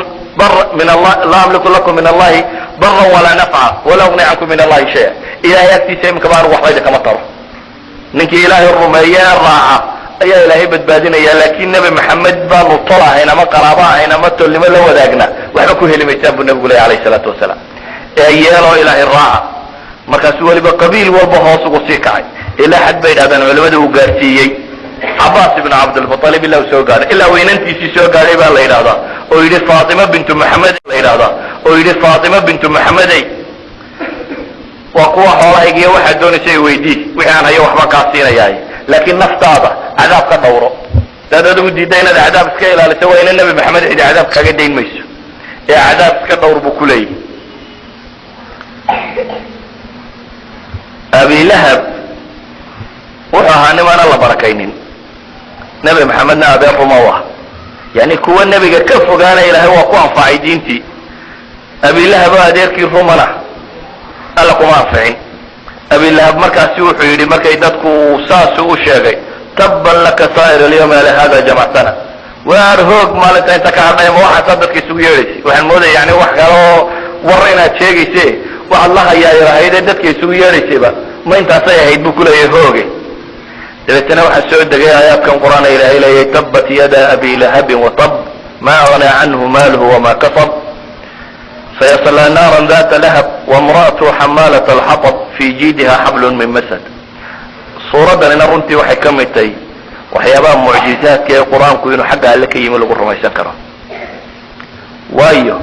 S2: min allahi baran walaa nafca walaa ugni cankum min allahi shaya ilahay agtiisa iminkaba anigu waxba idinkama taro ninkii ilaahay rumeeye raaca ayaa ilaahay badbaadinaya laakin nebi maxamed baanu tol ahayn ama qaraabo ahayn ama tolnimo la wadaagna waxba ku heli maysaan buu nabigu leeyahy alayhi salaatu wasalaam ee yeeloo ilaahay raaca markaasu weliba qabiil walba hoos ugu sii kacay ilaa xad bay yidhahdaan culimada uu gaarsiiyey cabaas ibnu cabdilmualib ilaa uu soo gaadhay ilaa weynantiisii soo gaadhay baa la yidhahdaa oo yidhi faatima bintu maxamed la yidhahdaa oo yidhi faatima bintu maxamedey waa kuwa xoolahaygiiyo waxaad doonaysa i weydii wixii aan hayo waxba kaa siinayaay laakiin naftaada cadaab ka dhawro daad adigu diidda inaad cadaab iska ilaaliso waa ina nebi maxamed cidi cadaab kaaga dayn mayso ee cadaab iska dhawr buu ku leeyahy abilahab wuxuu ahaa nimaana la barakaynin nebi maxamedna adeer ruma u ah yani kuwa nebiga ka fogaana ilaahay waa ku anfacay diintii abilahab oo adeerkii rumana alla kuma anficin abilahab markaasi wuxuu yidhi markay dadku saasu u sheegay tabban laka saa'ir alyawma ala hada jamactana waar hoog maalinta inta ka hadhay ma waxaasaa dadka isugu yeedhaysay waxaan moodaya yani wax kale oo war inaad sheegayse waxaad la hayaayrahaydee dadka isugu yeedhaysayba ma intaasay ahayd buu kuleeyahay hooge dabeetana waxaa soo degay aayaadkan qur-aan ilaahay leeyahay tabbat yada abi lahabin watab ma aghnaa canhu maaluhu wama kasab sayaslaa naaran data lahab wamra'atu xamaalat alxatab fi jiidiha xablun min masad suuraddanina runtii waxay ka mid tahay waxyaabaha mucjizaadka ee qur-aanku inuu xagga alle ka yimi lagu rumaysan karo waayo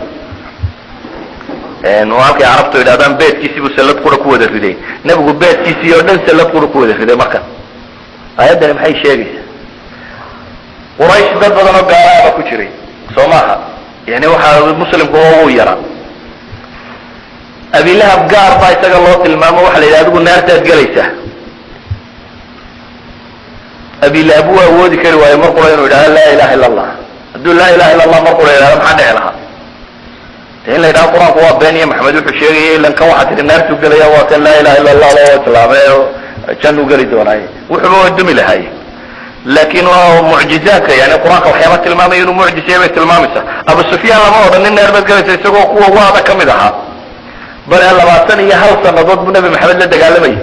S2: halkay carabtu yidhahdaan beedkiisii buu sallad qura ku wada riday nebigu beedkiisii oo dhan sallad qura ku wada riday marka aayaddani maxay sheegaysaa quraysh dad badan oo gaalaaba ku jiray soo maaha yani waxaa muslimku ugu yara abilahab gaar baa isaga loo tilmaamo waxa la yidhaha adigu naartaad gelaysaa abilahab wuu awoodi kari waayo mar qura inuu yidhahdo laa ilaha illa allah hadduu laa ilaha illa allah mar qura yidhahdo maxaa dhici lahaa de in la yidhahdo qur-aanku waa been iyo maxamed wuxuu sheegayay ilan kan waxaa tihi naartuu gelaya waa kan laa ilaha illa allah loo islaamay oo jannuu geli doonaaye wuxuuba waa dumi lahaye laakin waa mucjizaadka yani qur-aanka waxyaaba tilmaamaya inuu mucjisaya bay tilmaamaysaa abu sufyaan lama odhan nin naar baad gelaysa isagoo kuwa waada ka mid ahaa bale 21 sanadood buu nabi maxamed la dagaalamayay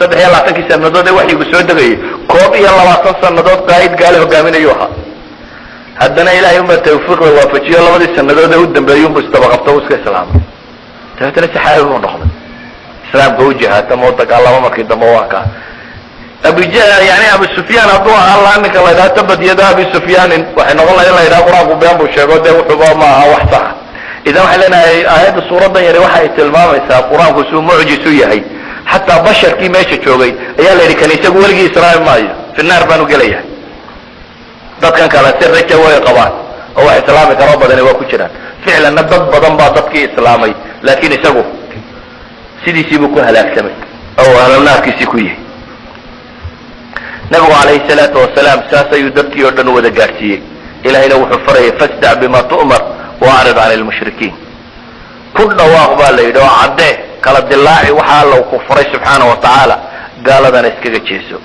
S2: 23 sanadood ee waxyigu soo degayay 21 sanadood qaa'id gaale hogaaminayu ahaa haddana ilaahay uma tawfiiqda waafajiyo labadii sanadood ee u dambeeyay unbu istabaqabto u iska islaamay dabeetana saxaabi buu noqday islaamka u jihaata moo dagaalamo markii dambe waa kaa yani abu sufyaan hadduu ahaa laa ninka la yidhaha tabad yada abi sufyaanin waxay noqon lahay in la yidhaha qur-aanku been buu sheego dee wuxuuba ma aha wax saxa idan waxay leenahay aayadda suuraddan yari waxay tilmaamaysaa qur-aanku suu mucjis u yahay xataa basharkii meesha joogay ayaa la yidhi kan isagu weligii islaami maayo fi naar baanu gelaya dadkan kale si raja way qabaan oo wax islaami karo badani waa ku jiraan ficlanna dad badan baa dadkii islaamay laakiin isagu sidiisiibuu ku halaagsamay oo ahlunaarkiisii ku yihi nabigu calayhi salaatu wasalaam saas ayuu dadkii oo dhan wada gaadhsiiyey ilahayna wuxuu farayay fasdac bima tu'mar waacrid can lmushrikiin ku dhawaaq baa la yidhi oo caddee kala dilaaci waxa alla ku faray subxaana wa tacaala gaaladana iskaga jeeso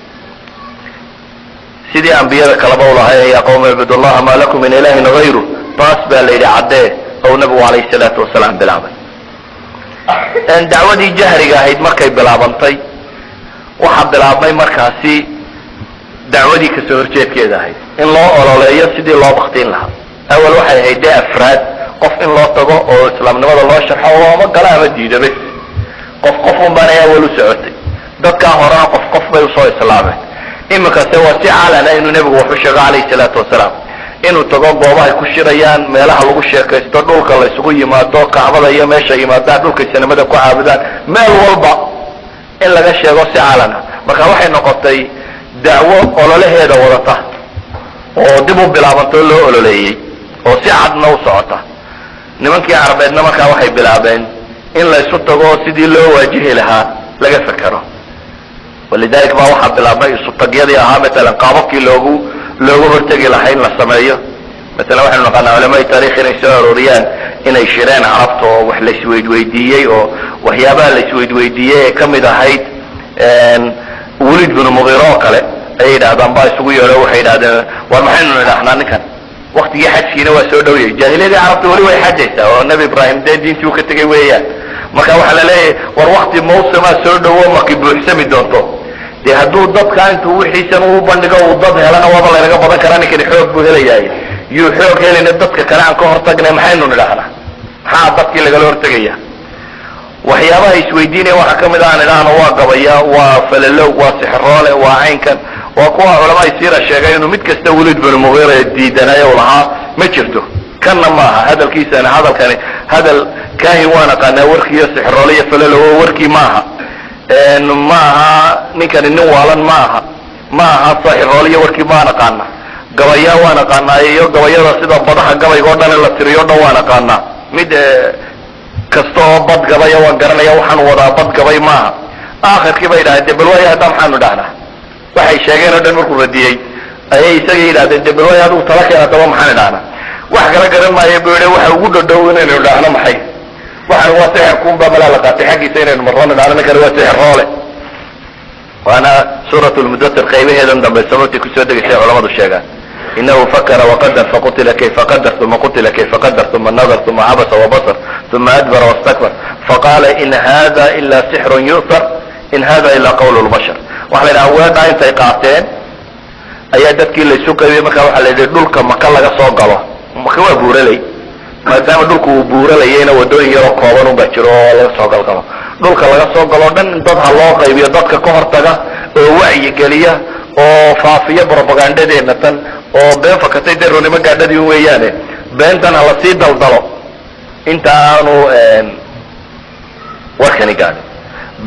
S2: sidii ambiyada kaleba u lahay ya qawmi icbudu llaha maa lakum min ilahin gayru taas baa la yidhi caddee ou nabigu calayhi salaatu wasalaam bilaabay dacwadii jahriga ahayd markay bilaabantay waxaa bilaabmay markaasi dacwadii kasoo horjeedkeeda ahayd in loo ololeeyo sidii loo baktiin lahaa awal waxay ahayd dee afraad qof in loo tago oo islaamnimada loo sharxo oo ama gala ama diido bes qof un baanay awal u socotay dadkaa horena qof bay usoo islaameen iminkase waa si caalana inuu nebigu wax u sheego calayhi salaatu wasalaam inuu tago goobahay ku shirayaan meelaha lagu sheekaysto dhulka la isugu yimaado kacbada iyo meesha yimaadaan dhulkay sanamada ku caabudaan meel walba in laga sheego si caalana marka waxay noqotay dacwo ololaheeda wadata oo dib u bilaabantoo loo ololeeyey oo si cadna u socota nimankii carabeedna markaa waxay bilaabeen in la isu tago sidii loo waajihi lahaa laga fekero walidalik baa waxaa bilaabmay isutagyadii ahaa matalan qaababkii loogu hortegi lahaa in la sameeyo matalan waxaynu naqaanaa culamada taarikh inay soo arooriyaan inay shireen carabta oo wax la isweydweydiiyey oo waxyaabaha la isweydweydiiyey ee kamid ahayd wulid binu mugiira oo kale ayay yidhahdaan baa isugu yeedho waxay yidhahdeen war maxaynu nidhahnaa ninkan waktigii xajkiina waa soo dhawyay jaahiliyadii carabta weli way xajaysaa oo nebi ibraahim dee diintii uu ka tegay weeyaan marka waxaa la leeyahay war wakti mawsimaa soo dhawo markay buuxsami doonto dee hadduu dadka intuu wixiisan uu bandhigo uu dad helana waaba laynaga badan karaa ninkani xoog buu helayahay yuu xoog helina dadka kale aan ka hortagnay maxaynu nidhahnaa maxaa dadkii lagala hortegaya waxyaabaha isweydiinaya waxaa kamid ah aan idhaahno waa gabaya waa falalow waa sixiroole waa caynkan waa kuwa culamaai siira sheegay inuu mid kasta wulid binu mugiira diidanayo lahaa ma jirto kanna maaha hadalkiisana hadalkani hadal kaahin waan aqaanaa warkiiyo sixiroole iyo falalow warkii maaha ma aha ninkani nin waalan ma aha sixiroole iyo warkii maan aqaana gabaya waan aqaanaa iyo gabayada sida badaha gabayga o dhan in la tiriyo o dhan waan aqaanaa mid kasta oo bad gabaya waan garanaya waxaan wadaa bad gabay maaha aakhirkii bay yidhahdeen de balwaaya hadda maxaanu dhahnaa waxay sheegeen oo dhan markuu radiyey ayay isaga yidhahdeen de balwaaya adigu tala keen haddaba maxaan idhahnaa wax kala garan maayo buu yidhi waxa ugu dhodhow inaynu idhaahno maxay waxaan waa sixirkuunbaa malaa la qaatay xaggiisa inaynu marno idhahno ninkani waa sixir roole waana suurat lmudathir qaybaheedan dambe sababtay kusoo degaysay culamadu sheegaan inahu fakra waqadar faqutila kayfa qadar uma qutila kayfa qadar uma nadar uma cabasa wabasar uma adbara wastakbar faqala in hada ila sixrun yu'thar in hada ila qawl lbashar waxa la yidhaha weedhaa intay qaateen ayaa dadkii laysu qaybiyey marka waxaa la yidhi dhulka maka laga soo galo maka waa buuraley maadaama dhulku uu buuralayayna wadooyin yaroo kooban unbaa jiro oo laga soo galgalo dhulka laga soo galo o dhan in dad ha loo qaybiyo dadka ka hortaga oo wacyigeliya oo faafiya propagandadeena tan oo been fakatay dee roonimo gaadhadii un weeyaane beentan ha lasii daldalo inta aanu warkani gaadhin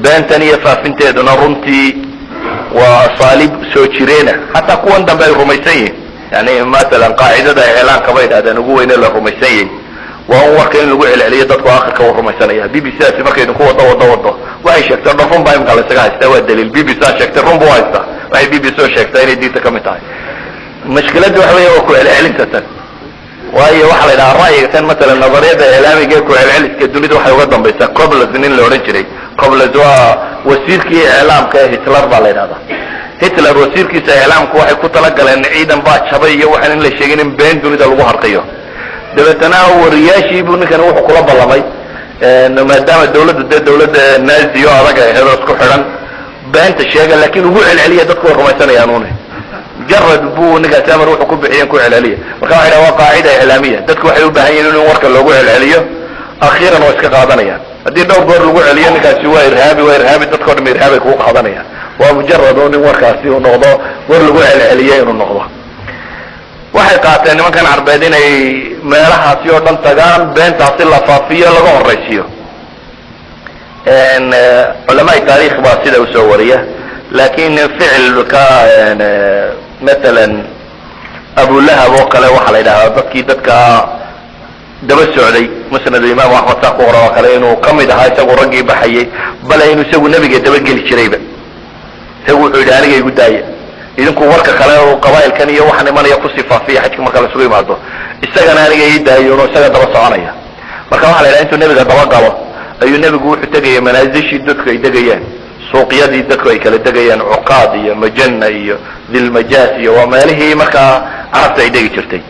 S2: beentan iyo faafinteeduna runtii waa asaaliib soo jireena xataa kuwan dambe ay rumaysan yihin yani masalan qaacidada iclaanka bay idhahdeen ugu weyne la rumaysan yahi waa un warka in lagu celceliyo dadku akhirka uu rumaysanaya b b c asi markaynu ku wado waxay sheegtay dhan run baa imka laysaga haystaa waa daliil b b c a sheegtay run bu haystaa waxay b b c oo sheegtaa inay diinta kamid tahay mashkiladda waxa weya waa ku celcelinta tan waayo waxaa la yidhaha ra'yiga tan masalan nadariyada iclaamiga ee ku celceliska dunida waxay uga dambaysaa coblas nin la odhan jiray coblas waa wasiirkii iclaamka ee hitler baa la yidhahdaa hitler wasiirkiisa iclaamku waxay ku talagaleen ciidan baa jabay iyo waxaan in la sheegin in been dunida lagu harqiyo dabeetana wariyaashii buu ninkani wuxuu kula ballamay maadaama dawladda dee dawladda naazi o adag ay ahayd oo isku xidhan beenta sheega laakiin ugu celceliya dadku way rumaysanayaan une jarad buu ninkaasi amar wuxuu ku bixiyen ku celceliya marka waxa yidhaha waa qaacida iclaamiya dadku waxay u baahan yihin in warka loogu celceliyo akhiiran waa iska qaadanayaan haddii dhowr goor lagu celiyo ninkaasi waa irhaabi dadkao dham irhaabay kugu qaadanayaan waa mujarad oo nin warkaasi uu noqdo war lagu celceliye inuu noqdo waxay qaateen nimankan carbeed inay meelahaasi oo dhan tagaan beentaasi la faafiyo laga horaysiiyo culamaa taarikh baa sida usoo wariya laakin ficilka maalan abulahab oo kale waxaa la yidhahdaa dadka daba socday musnad imam axmed saa ku hore oo kale inuu kamid ahaa isagu raggii baxayay bale inuu isagu nebiga dabageli jirayba isagu wuxuu yidhi aniga igu daaya idinku warka kale oo qabaa'ilkan iyo waxaan imanaya kusii faafiya xajka marka la isugu yimaado isagana aniga ii daayo inuu isaga daba soconaya marka waxa la yidhaha intuu nebiga daba galo ayuu nebigu wuxuu tegaya manaasishii dadku ay degayaan suuqyadii dadku ay kala degayaan cuqaad iyo majana iyo dilmajaas iyo waa meelihii markaa carabta ay degi jirtay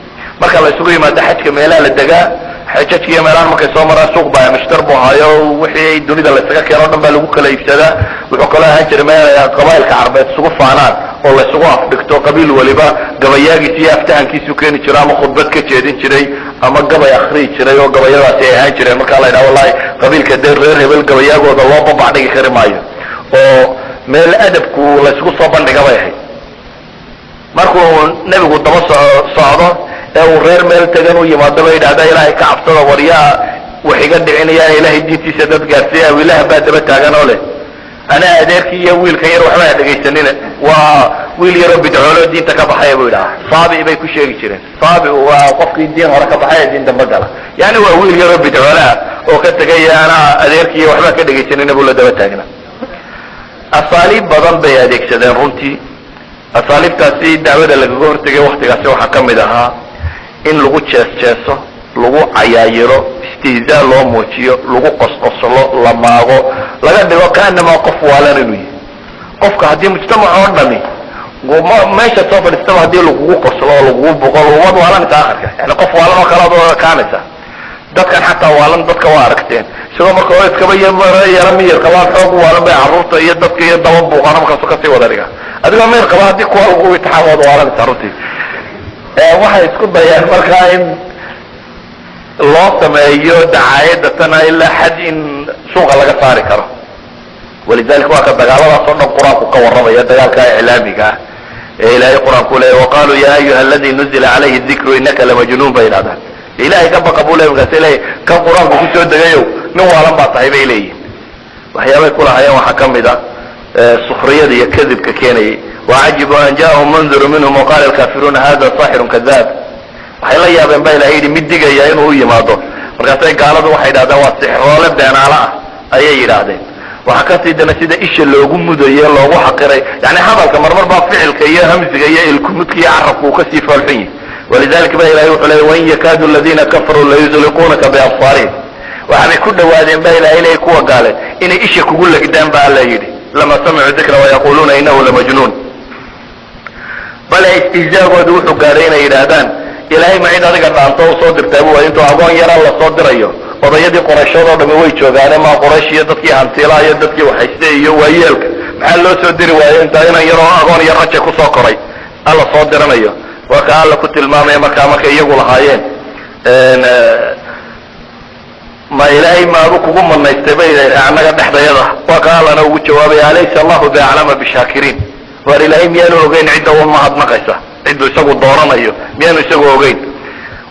S2: marka la isugu yimaado xajka meelaha la degaa xajajkiiyo meelahan markay soo maraan suuq baa mishtar buu hayo wixii dunida la isaga keeno o dhan baa lagu kala iibsadaa wuxuu kaloo ahaan jiray meel qabaa'ilka carbeed isugu faanaan oo la isugu afdhigto qabiil waliba gabayaagiisa iyo aftahankiisu keeni jiro ama khudbad ka jeedin jiray ama gabay akriyi jiray oo gabayadaasi ay ahaan jireen marka la yidhaha wallahi qabiilka dee reer hebel gabayaagooda loo babac dhigi kari maayo oo meel adabku la isugu soo bandhiga bay ahayd markuu nebigu daba socdo ee uu reer meel tegan u yimaado ba yidhahda ilaahay ka cabsada waryaa wax iga dhicinaya ilaahay diintiisa dad gaarsiiya ilaah baa daba taagan oo leh anaa adeerkii iyo wiilkan yar waxba ha dhegaysanina waa wiil yaroo bidcoolo diinta ka baxaya buu yidhaha saabi bay ku sheegi jireen saabi waa qofkii diin hore ka baxay ee diin dambe gala yani waa wiil yaroo bidcoolaha oo ka tegaya anaa adeerkii iyo waxba ka dhegaysanina buu la daba taagna asaaliib badan bay adeegsadeen runtii asaaliibtaasi dacwada lagaga hortegay waktigaasi waxaa ka mid ahaa in lagu jees-jeeso lagu cayaayiro istihzaa loo muujiyo lagu qosqoslo la maago laga dhigo kaanamaa qof waalan inuu yahay qofka haddii mujtamac oo dhami meesha soo fadhiistaba haddii lagugu qoslo oo lagugu boqo umad waalanaysa akhirka yani qof waalan oo kale ad kaanaysa dadkan xataa waalan dadka waa aragteen isagoo marka hore iskaba yara miyirka waa xoog waalan bay carruurta iyo dadka iyo daba buuqana markaasu kasii wada dhiga adigoo miyir qaba haddii kuwa lagu itixaam waad waalanaysa runtii waxay isku dayaan markaa in loo sameeyo dacaayada tana ilaa xad in suuqa laga saari karo walidalika waa ka dagaaladaas oo dhan qur-aanku ka warramaya dagaalka iclaamiga ah ee ilaahay qur-aanku leeya waqaaluu ya ayuha aladi nuzila calayhi dikru inaka lamajnuun bay idhahdaan ilahay ka baqa buu ley markaas leeya kan qur-aanku kusoo degayow nin waalan baa tahay bay leeyihin waxyaabay kulahaayeen waxaa kamid a sufriyada iyo kadibka keenayay wacajibu an ja'ahum mundiru minhum waqala alkafiruna hada saaxirun kadaab waxay la yaabeen ba ilahay yidhi mid digaya inuu u yimaado markaasay gaaladu waxay yidhahdeen waa sixroole beenaala ah ayay yidhaahdeen waxaa kasii dana sida isha loogu mudaye loogu xaqiray yani hadalka marmar baa ficilka iyo hamziga iyo ilkumidka iyo carabka uu kasii foolxun yahay walidalika ba ilahay wuxuu leey wain yakaadu aladiina kafaruu layuzliquunaka biabsaarihim waxaabay ku dhawaadeen ba ilahay leey kuwa gaale inay isha kugu legdaan ba alla yidhi lama samicuu dikra wayaquluuna inahu lamajnuun bale istihzaagooda wuxuu gaadhay inay yidhaahdaan ilaahay ma cid adiga dhaanto u soo dirtaabu waay intuu agoon yaraa lasoo dirayo odayadii qorayshood oo dhami way joogaane maa qoraysh iyo dadkii hantiilaa iyo dadkii waxayste iyo waayeelka maxaa loo soo diri waayo intaa inan yaroo agoon iyo raja kusoo koray alla soo diranayo waa ka alla ku tilmaamaya markaa markay iyagu lahaayeen ma ilaahay maadu kugu manaystay bay annaga dhexdayada waa ka allana ugu jawaabaya alaysa allahu biaclama bishaakiriin waar ilaahay miyaanu ogeyn cidda u mahadnaqaysa cidduu isagu dooranayo miyaanu isagu ogeyn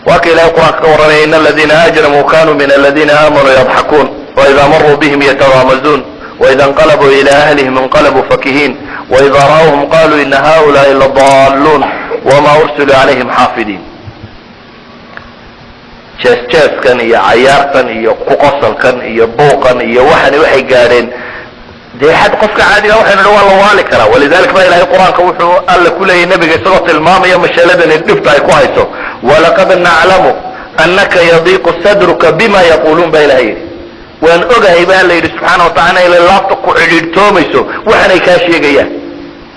S2: waa ka ilahay qur-aanka ka warramaya in aladiina ajramuu kanuu min aladiina aamanuu yadxakuun waida maruu bihim yatagaamazuun waida inqalabuu ila ahlihim inqalabuu fakihiin waida ra'awhum qaluu ina haulaai ladaaluun wama ursiluu calayhim xaafidiin jees-jeeskan iyo cayaartan iyo kuqosalkan iyo buuqan iyo waxani waxay gaadheen dee xad qofka caadiga waxaynu dha waa la waali karaa walidalika ba ilahay qur-aanka wuxuu alla ku leeyahy nabiga isagoo tilmaamaya mashaladani dhibta ay ku hayso walaqad naclamu anaka yadiiqu sadruka bima yaquluun ba ilahay yidhi waan ogahay ba alla yidhi subxaana watacala inay laabta ku cidhiidhtoomayso waxanay kaa sheegayaan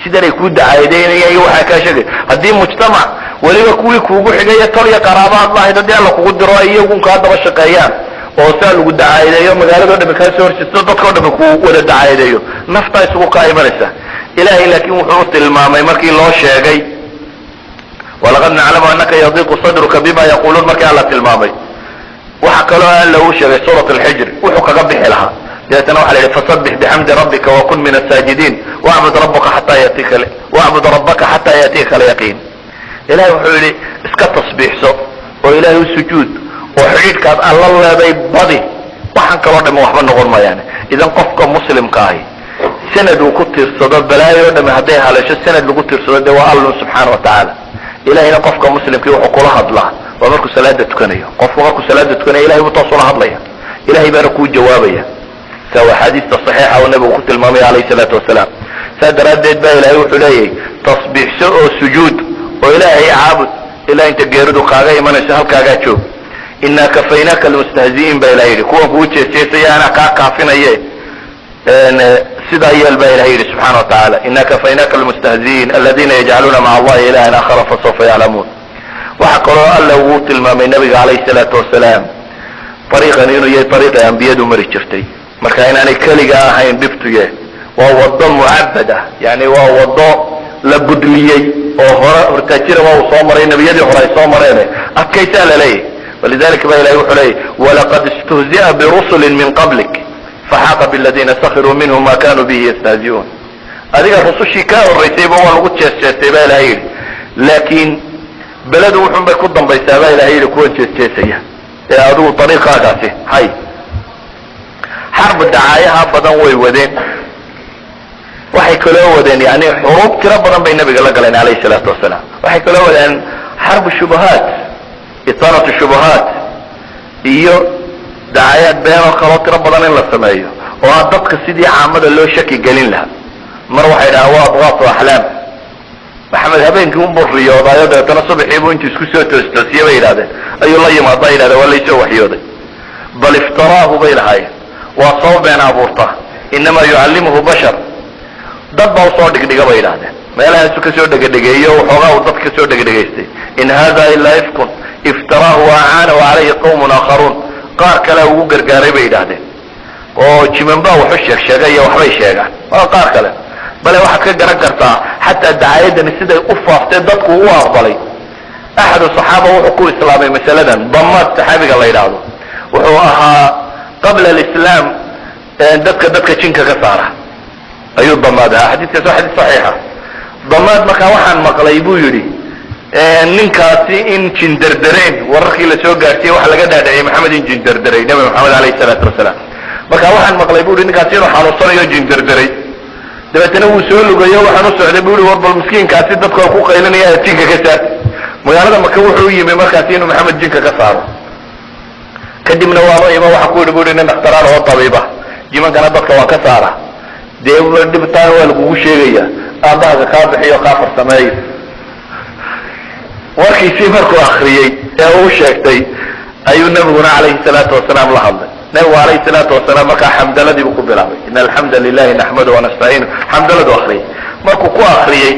S2: sidanay kuu dacaadeynayaan iyo waxaa kaa sheegaya haddii mujtamac weliba kuwii kuugu xigaya tol iyo qaraabaad lahayd haddii alla kugu diro ay iyagun kaa daba shaqeeyaan oo saa lagu dacaadeeyo magaaladao dhami kaa soo horjeesto dadkao dhami ku wada dacaadeeyo naftaa isugu kaa imanaysa ilahay laakin wuxuu u tilmaamay markii loo sheegay walaqad naclamu anaka yadiiqu sadruka bima yaquluun markii alla tilmaamay waxa kaloo alla uu sheegay suurat alxijr wuxuu kaga bixi lahaa dabeetana waxa la yidhi fasabbix bixamdi rabbika wakun min asaajidiin wacbud rabbaka xataa yatika alyaqiin ilahay wuxuu yidhi iska tasbiixso oo ilaahay u sujuud oo xidhiidhkaad alla leeday badi waxaan kaloo dhamme waxba noqon maayaan. idan qofka muslimka ahi sanad uu ku tiirsado balaayo o dhamme hadday haleesho sanad lagu tiirsado dee waa allah subxaana wa tacaala. ilahayna qofka muslimkii wuxuu kula hadlaa waa markuu salaada tukanayo. qofku markuu salaada tukanayo ilahay buu toos ula hadlaya, ilahay baana kuu jawaabaya. saa waa xaadiista saxiixa oo nabigu ku tilmaamay calayhi salaatu wasalaam. saa daraaddeed baa ilahay wuxuu leeyahay tasbiixso oo sujuud oo ilaahay caabud ilaa inta geeridu kaaga imanayso halkaagaa joog. inaa kafaynaaka almustahzi'iin baa ilahay yidhi, kuwan kuu jeesjeesaya anaa kaa kaafinaye sidaa yeel baa ilahay yidhi subxaana wa tacaala. inaa kafaynaaka almustahzi'iin aladiina yajcaluuna maca allahi ilahan aakhara fasawfa yaclamuun. waxaa kaloo alla uu tilmaamay nabiga calayhi salaatu wasalaam ariiqan inuu yahay ariiqay ambiyadu mari jirtay, marka inaanay keliga ahayn dhibtuye waa wado mucabad ah, yani waa wado la budliyey oo hortaajira waa uu soo maray, nebiyadii hore ay soo mareene adkaysaa la leeyahy. walidalika ba ilahay wuxuu leeyahy walaqad istuhzi'a birusulin min qablik faxaaqa biladiina sakiruu minhum ma kanuu bihi yastahzi'uun. adiga rusushii kaa horraysayba waa lagu jeesjeestay baa ilahay yidhi, laakiin beledu wuxun bay ku dambaysaa baa ilahay yidhi kuwan jeesjeesaya ee adigu ariiqaagaasi hay. xarb dacaayaha badan way wadeen, waxay kaloo wadeen yani xuruub tiro badan bay nabiga la galeen calayhi salaatu wasalaam. waxay kaloo wadeen xarbu shubahaat, itanatu shubahaat iyo dacaayaad beenoo kaloo tiro badan in la sameeyo oo ah dadka sidii caamada loo shaki gelin lahaa. mar waxay dhahaan waa adqaasu axlaam, maxamed habeenkii unbuu riyoodayo dabeetana subaxiibu intuu isku soo toostoosiye bay yidhahdeen ayuu la yimaada yidhahdeen waa laysoo waxyooday. bal iftaraahu bay lahaayeen, waa soo been abuurta, inamaa yucallimuhu bashar, dad baa usoo dhigdhiga bay yidhahdeen. meelahaasu kasoo dhegadhegeeyo waxoogaa uu dad kasoo dhegdhegaystay. in hada ilaa ifkun iftaraahu waacaanahu calayhi qawmun aakharuun, qaar kale ugu gargaaray bay yidhahdeen oo jimanbaa waxu sheegsheegay iyo waxbay sheegaan waa qaar kale. bale waxaad ka garan kartaa xataa dacaayadani siday u faaftay dadku u aqbalay. axadu saxaaba wuxuu ku islaamay masaladan, damaad saxaabiga la yidhaahdo, wuxuu ahaa qabla alislaam dadka jinka ka saara ayuu damaad ahaa. xadiiskaas waa xadiis saxiixa. damaad markaa waxaan maqlay buu yidhi ninkaasi in jindardareen wararkii la soo gaarsiiyey waxa laga dhaadhiciyey maxamed in jindardaray nabi maxamed alayhi salaatu wasalaam. marka waxaan maqlay bu yidhi ninkaasi inuu xanuunsanayo jindardaray, dabeetana wuu soo lugayo waxaan u socday bu yihi war bal miskiinkaasi dadka ku qaylinaya jinka ka saar. magaalada maka wuxuu u yimi markaasi inuu maxamed jinka ka saaro. kadibna waaba ima waxa ku yidhi bu yidhi nin dhakhtaraan oo tabiiba jimankana dadka waa ka saara, dee dhibtaan waa lagugu sheegaya, aabbahaga kaa bixiyo kaa farsameeyo. warkiisii markuu akriyey ee uu sheegtay ayuu nabiguna calayhi salaatu wasalaam la hadlay. nabigu calayhi salaatu wasalaam markaa xamdaladii buu ku bilaabay, ina alxamda lilahi naxmadu wanastaciinu, xamdaladu akriyey. markuu ku akriyey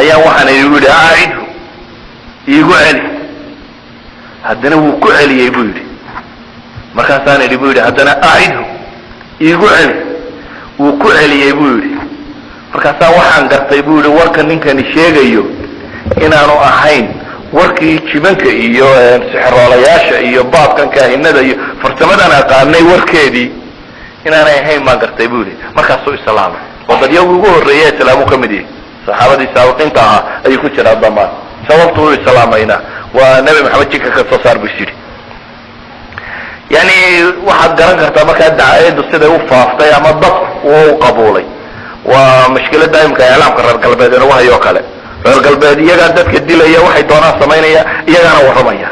S2: ayaan waxaan igu yidhi aacidhu, iigu celi. haddana wuu ku celiyey buu yidhi, markaasaan idhi bu yidhi haddana aacidhu, iigu celi. wuu ku celiyey buu yidhi, markaasaa waxaan gartay buu yidhi warka ninkani sheegayo inaanu ahayn warkii jibanka iyo sixroolayaasha iyo baabkan kaahinada iyo farsamadan aqaanay warkeedii inaanay ahayn baan gartay buu yidhi. markaasuu islaamay oo dadyagii ugu horreeya islaamu ka mid yahay, saxaabadii saabiqiinta ahaa ayuu ku jiraa damaan. sababtu u islaamayna waa nabi maxamed jinka ka soo saar buu is yidhi. yani waxaad garan kartaa markaa dacaayadu siday u faaftay ama dadku uu qabuulay. waa mashkilada imika iclaamka reer galbeed inagu hayo kale. reer galbeed iyagaa dadka dilaya, waxay doonaan samaynaya, iyagaana warramaya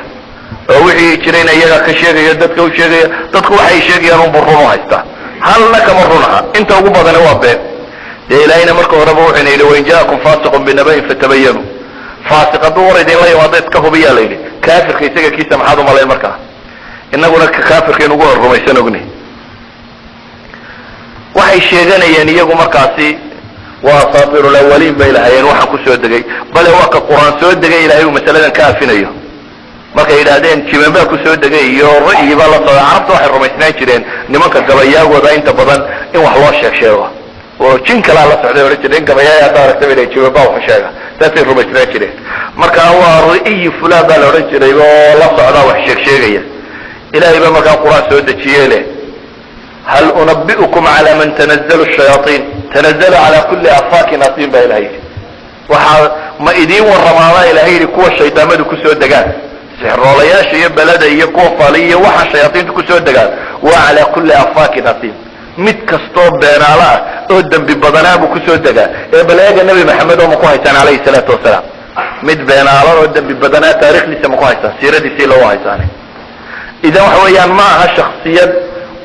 S2: oo wixii jirayna iyagaa ka sheegaya, dadka u sheegaya. dadku waxay sheegayaan unbu run u haystaa, halna kama run aha, inta ugu badani waa been. dee ilaahayna marka horeba wuxuuna yidhi wain jaakum faasiqun binaba'in fatabayanu, faasiq hadduu war idinla yimaado iska hubiyaa la yidhi. kaafirka isaga kiisa maxaad umalayn markaa? inaguna kaafirkaynu ugu hor rumaysan ogni. waxay sheeganayeen iyagu markaasi waa asaatiru lawaliin bay lahayeen waxaan ku soo degay, bale waa ka qur-aan soo degay ilahay uu masaladan ka afinayo. markay yidhaahdeen jiban baa ku soo degay iyo ra'yi baa la socda, carabta waxay rumaysnaan jireen nimanka gabayaagooda inta badan in wax loo sheeg sheego oo jin kalaa la socday odhan jireen. gabayaaya hadda aragta bay leeyihin jiban baa waxu sheega, saasay rumaysnaan jireen. marka waa ra'yi fulaan baa la odhan jiray oo la socda wax sheeg sheegaya. ilahay baa markaa qur-aan soo dejiyey leh hal unabi'ukum cala man tanazzalu shayaaiin tanazalu cala kulli afaakin asiin baa ilahay yidhi. ma idiin warramaabaa ilahay yidhi kuwa shaydaamadu kusoo degaan sixroolayaasha iyo belada iyo kuwa fali iyo waxa shayaadiintu kusoo degaan waa calaa kulli afaakin asiim mid kastoo beenaalo ah oo dembi badanaa buu kusoo degaa ee bal eega nebi maxamed oo ma ku haysaan calayhi salaatu wasalaam mid beenaalo oo dembi badanaa taarikhdiisa ma ku haysaan siiradiisii loo haysaane idan waxa weeyaan ma aha shaksiyad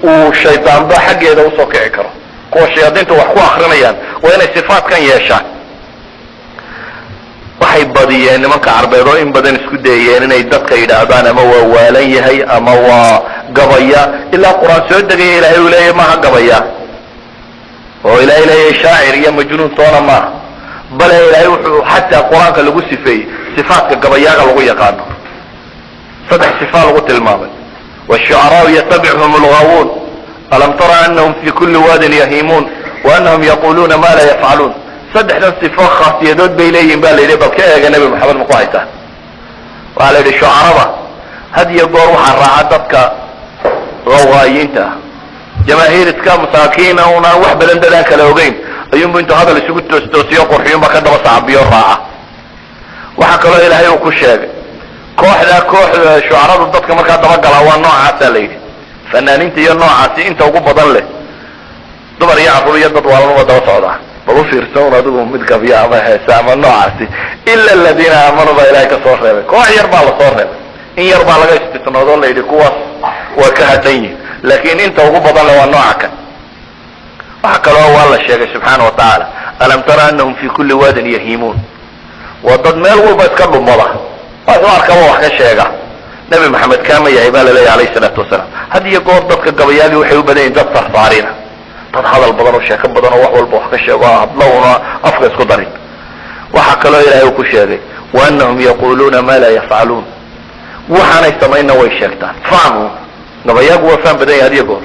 S2: uu shaydaanba xaggeeda usoo kici karo kuwa shayaadiintu wax ku akrinayaan waa inay sifaatkan yeeshaan waxay badiyeen nimanka carbeed oo in badan isku dayeen inay dadka yidhaahdaan ama waa waalan yahay ama waa gabaya ilaa qur-aan soo degaya ilahay uu leeyahy maaha gabaya oo ilahay leeyahay shaacir iyo majnuun toona maaha bale ilahay wuxuu xataa qur-aanka lagu sifeeyey sifaatka gabayaaga lagu yaqaano 3 sifaa lagu tilmaamay والشعراء يتبعهم الغاوون ألم ترى أنهم في كل واد يهيمون وأنهم يقولون ما لا يفعلون 3 صفات خاصيات بيليهم بالليل بكاء النبي محمد مقايته وعلى الشعراء هذه يقول وحا راعدتك غوايينتا جماهير تكا مساكين ونا وحبا لندلان كلاوغين أيوم بنتو هذا اللي سيقول توسيو قرحيون بكذا وصعبيو راعة وحكا له إلهي وكشاق koox shucaradu dadka markaa dabagala waa noocaasa la yidhi fanaaniinta iyo noocaasi inta ugu badan leh dumar iyo carruur iyo dad waalanuma daba socdaa bal u fiirsan adigu mid gabya ama heesa ama noocaasi ila aladiina aamanuu baa ilahay ka soo reebay koox yar baa lasoo reebay in yar baa laga istisnoodoo la yidhi kuwaas waa ka hadan yihin laakiin inta ugu badan leh waa nooca kan waxa kaloo waa la sheegay subxaana watacaala alam tara anahum fi kulli waadin yahiimuun waa dad meel walba iska dhumada arkaba wax ka sheega nabi maxamed kaama yahay baa laleeyahy alayhi salaatu wasalaam had iyo goor dadka gabayaagii waxay u badan yihin dad sarsaarina dad hadal badan oo sheeko badan oo wax walba wax ka sheego hadlowna afka isku darin waxa kaloo ilaahay uu ku sheegay waanahum yaquluuna ma laa yafcaluun waxaanay samayna way sheegtaan fahmu gabayaagu waa faham badan yahay had iyo goor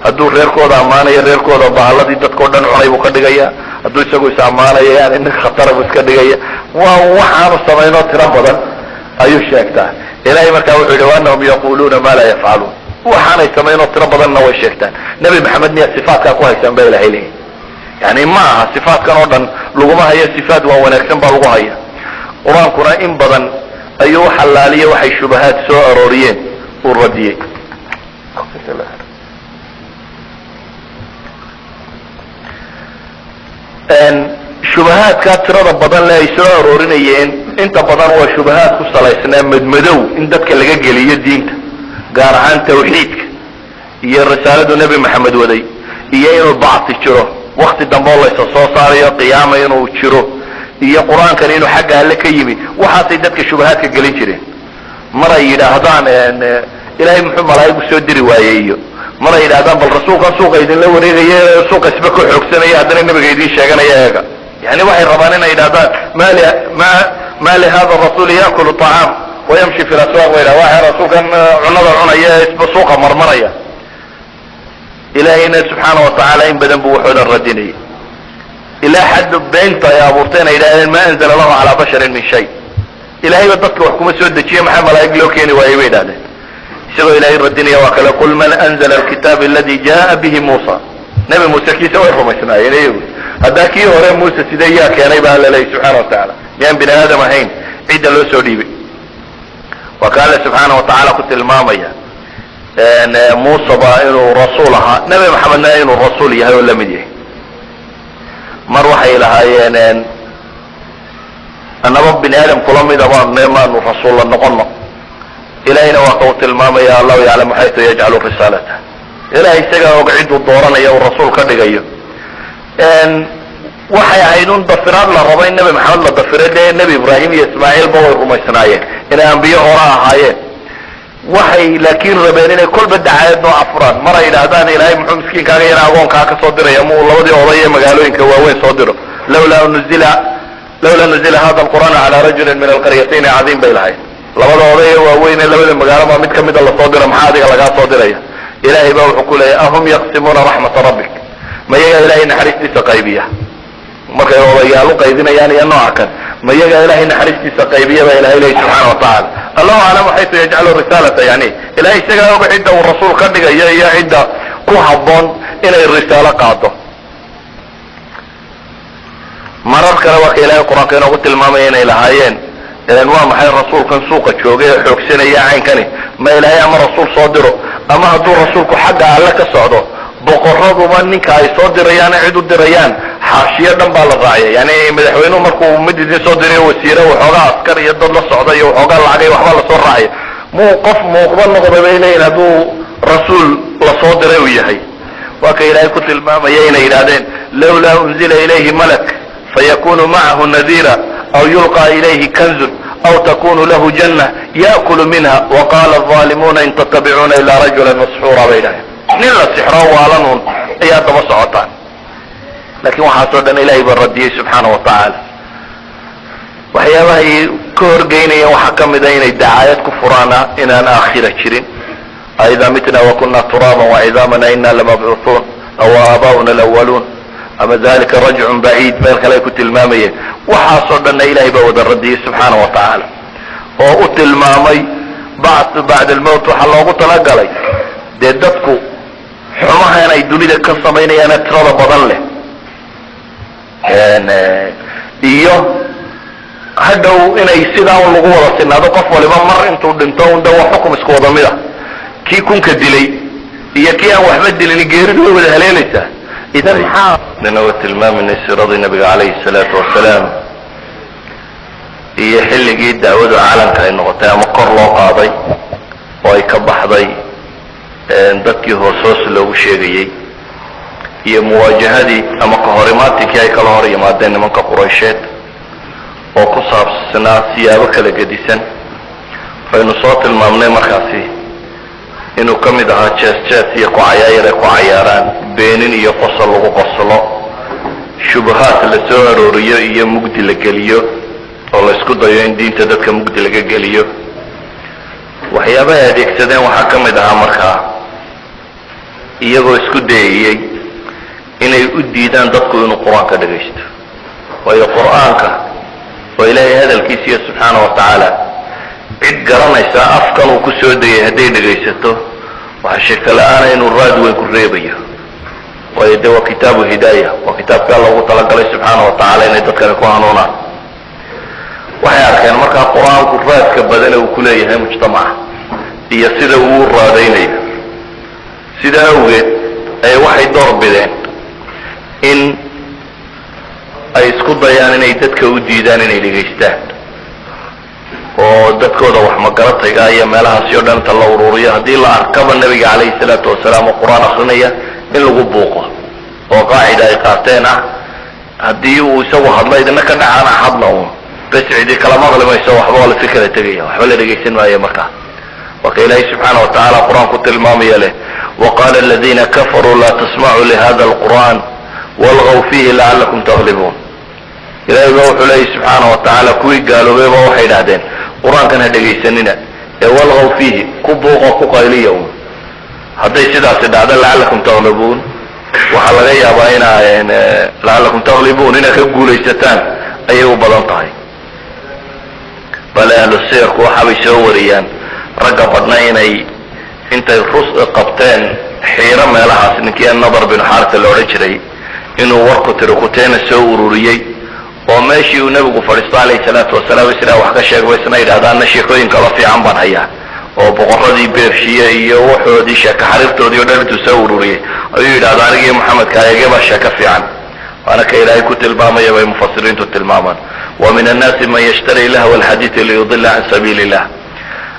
S2: hadduu reerkooda ammaanayo reerkooda bahaladii dadkao dhan cunay buu ka dhigaya hadduu isagu is ammaanayo yani nin khatara buu iska dhigaya waa waxaanu samaynoo tiro badan ayuu sheegtaa ilahay markaa wuxuu yidhi waanahum yaquluuna ma laa yafcaluun waxaanay samaynoo tiro badanna way sheegtaan nebi maxamed miyaad sifaatkaa ku haysaan ba ilahay leeyahy yani ma aha sifaatkan oo dhan laguma hayo sifaat waa wanaagsan baa lagu haya qur-aankuna in badan ayuu xalaaliye waxay shubahaad soo arooriyeen uu radiyey shubahaadkaa tirada badan le ay soo aroorinayeen inta badan waa shubahaad ku salaysnaa madmadow in dadka laga geliyo diinta gaar ahaan tawxiidka iyo risaaladu nebi maxamed waday iyo inuu bacsi jiro wakti dambe oo laysa soo saarayo qiyaama inuu jiro iyo qur-aankan inuu xagga alle ka yimi waxaasay dadka shubahaadka gelin jireen maray yidhaahdaan ilaahay muxuu malaa'igu soo diri waaye iyo maray yidhahdaan bal rasuulkan suuqa idinla wareegaya suuqa isba ka xoogsanaya haddana nabiga idiin sheeganaya eega yani waxay rabaan inay yidhahdaan ma lihada rasuul yaakulu طacaam wayamshi fi laswaaq wa waxa rasuulkan cunada cunaya isba suuqa marmaraya ilaahayna subxaana watacaala in badan buu waxoodan radinayay ilaa xad beenta ay abuurteen ay yidhahdeen ma anzala allahu calaa basharin min shay ilahayba dadka wax kuma soo dejiye maxaa malaa'ig loo keeni waayey bay yidhahdeen isagoo ilahay radinaya waa kale qul man anzala alkitaab aladi jaa bihi muusa nebi muuse kiisa way rumaysnaayeen iyagu haddaa kii hore muuse sidee yaa keenay baa laleeyay subxaana watacaala miyaan bini aadam ahayn cidda loo soo dhiibay waa ka alle subxaana watacaala ku tilmaamaya muuse ba inuu rasuul ahaa nebi maxamedna inuu rasuul yahay oo lamid yahay mar waxay lahaayeen annaba bini aadam kula mida maanu rasuulla noqono ilahayna waa kau tilmaamaya allahu yaclamu xaytu yajcalu risaalata ilahay isagaa og cidduu dooranaya uu rasuul ka dhigayo waxay ahayd un dafiraad la rabo in nebi maxamed la dafiray dee nebi ibraahim iyo ismaaciilba way rumaysnaayeen inay ambiye hore ahaayeen waxay laakiin rabeen inay kolba dacaayad noo afuraan maray yidhaahdaan ilahay muxuu miskiinkaaga yana agoonkaa ka soo diraya mu labadii oday ee magaalooyinka waaweyn soo diro lawlaa nuzila hada alqur'aana calaa rajulin min alqaryatayn cadiim bay lahayd labada oday ee waaweyn ee labada magaalo baa mid kamida lasoo dira maxaa adiga lagaa soo diraya ilahay baa wuxuu ku leeyahy ahum yaqsimuuna raxmata rabbik ma yaga ilahay naxariistiisa qaybiya markay odayaal u qaybinayaan iyo nooca kan ma yaga ilahay naxariistiisa qaybiya baa ilahay leeyahy subxaana watacaala allahu aclamu xaytu yajcalu risaalata yani ilahay isagaa oga cidda uu rasuul ka dhigayo iyo cidda ku habboon inay risaalo qaado marar kale waa ka ilaahay qur-aanka inoogu tilmaamaya inay lahaayeen waa maxay rasuulkan suuqa joogay ee xoogsanaya caynkani ma ilaahay ama rasuul soo diro ama hadduu rasuulku xagga alle ka socdo boqoraduba ninka ay soo dirayaan cid u dirayaan xaashiyo dhan baa la raacaya yani madaxweynuhu markuu mid idin soo dirayo wasiire waxoogaa askar iyo dad la socda iyo waxoogaa lacagay waxba lasoo raacay muu qof muuqba noqda bay leeyihin hadduu rasuul lasoo diray uu yahay waa ka ilaahay ku tilmaamaya inay yidhahdeen lawlaa unzila ilayhi malak fayakunu macahu nadira aw yulqى ilayhi kanzun aw takunu lahu janna yaakulu minha waqala الظalimuna in tattabicuuna ila rajula masxuura bay dhahay nin la sixro waalanun ayaa daba socotaan lakin waxaasoo dhan ilahay baa radiyey subxaanaه watacaala waxyaabahay ka horgeynayeen waxaa kamida inay dacaayad ku furaana inaan aakhira jirin aida mitna wakuna turaaba wacidaamana ina lamabcuuثuun aw aabaؤuna اlأwaluun ama dalika rajcun baciid meel kale ay ku tilmaamayeen waxaasoo dhanna ilahay baa wada radiyey subxaana wa tacaala oo u tilmaamay bacd bacda almowt waxaa loogu talagalay dee dadku xumaha inay dunida ka samaynayaane tirada badan leh iyo hadhow inay sidaa un lagu wada sinaado qof waliba mar intuu dhinto un de waa xukum isku wada mida kii kunka dilay iyo kii aan waxba dilin geeridu way wada haleelaysaa idan maxaa nanaga tilmaaminay siradii nabiga calayhi salaatu wasalaam iyo xilligii dacwadu caalamka ay noqotay ama kor loo qaaday oo ay ka baxday dadkii hoos loogu sheegayey iyo muwaajahadii ama kahorimaatinkii ay kala hor yimaadeen nimanka quraysheed oo ku saabsanaa siyaabo kala gedisan aynu soo tilmaamnay markaasi inuu ka mid ahaa jees iyo kucayaayar ay ku cayaaraan beenin iyo qosol lagu qoslo shubahaad la soo arooriyo iyo mugdi la geliyo oo la isku dayo in diinta dadka mugdi laga geliyo waxyaaba ay adeegsadeen waxaa ka mid ahaa markaa iyagoo isku dayayey inay u diidaan dadku inuu qur-aanka dhagaysto waayo qur-aanka oo ilaahay hadalkiisiiyo subxaana wa tacaala cid garanaysaa afkan uu ku soo degay hadday dhagaysato waxaa shaka la-aana inuu raad weyn ku reebayo waayo de waa kitaabu hidaaya waa kitaabka alla ugu talagalay subxaana wa tacaala inay dadkani ku hanuunaan waxay arkeen markaa qur-aanku raadka badane uu ku leeyahay mujtamaca iyo sida uu raadaynayo sidaa awgeed ay waxay door bideen in ay isku dayaan inay dadka u diidaan inay dhegaystaan oo dadkooda wax magaratayga iyo meelahaasi o dhan inta la ururiyo haddii la arkaba nabiga calayhi salaatu wasalaam oo qur-aan akrinaya in lagu buuqo oo qaacida ay qaateen ah haddii uu isagu hadlo idina ka dhacaana hadla un bes cidii kala maqli mayso waxba waa lasi kala tegaya waxba la dhegaysan maayo markaa waa ka ilaahay subxaana wa tacaala qur-aanku tilmaamaya leh waqala aladina kafaruu la tasmacuu lihada alqur'an walgaw fiihi lacalakum taglibuun ilahay ba wuxuu leeyahy subxaana wa tacaala kuwii gaaloobeyba waxay idhahdeen qur-aankan ha dhegaysanina ee walgaw fiihi ku buuqo ku qayliya un hadday sidaasi dhacdo lacalakum taglibuun waxaa laga yaabaa inaa lacalakum taglibuun inaad ka guulaysataan ayay u badan tahay bale ahlu sirku waxaabay soo wariyaan ragga badna inay intay qabteen xiiro meelahaas ninkii nadar binu xaarisa la odhan jiray inuu warku tiri kuteena soo ururiyey oo meeshii uu nebigu fadhiisto calayhi salaatu wasalaam israa wax ka sheegba isna yidhahdaana sheekooyin kala fiican baan hayaa oo boqoradii beershiye iyo waxoodii sheeka xariirtoodii o dhan intuu soo ururiyey ayuu yidhahda anigii maxamedka egebaa sheeko fiican waana ka ilaahay ku tilmaamaya bay mufasiriintu tilmaamaan wa min annaasi man yashtari lahwa alxadiidi liyudila can sabiili illah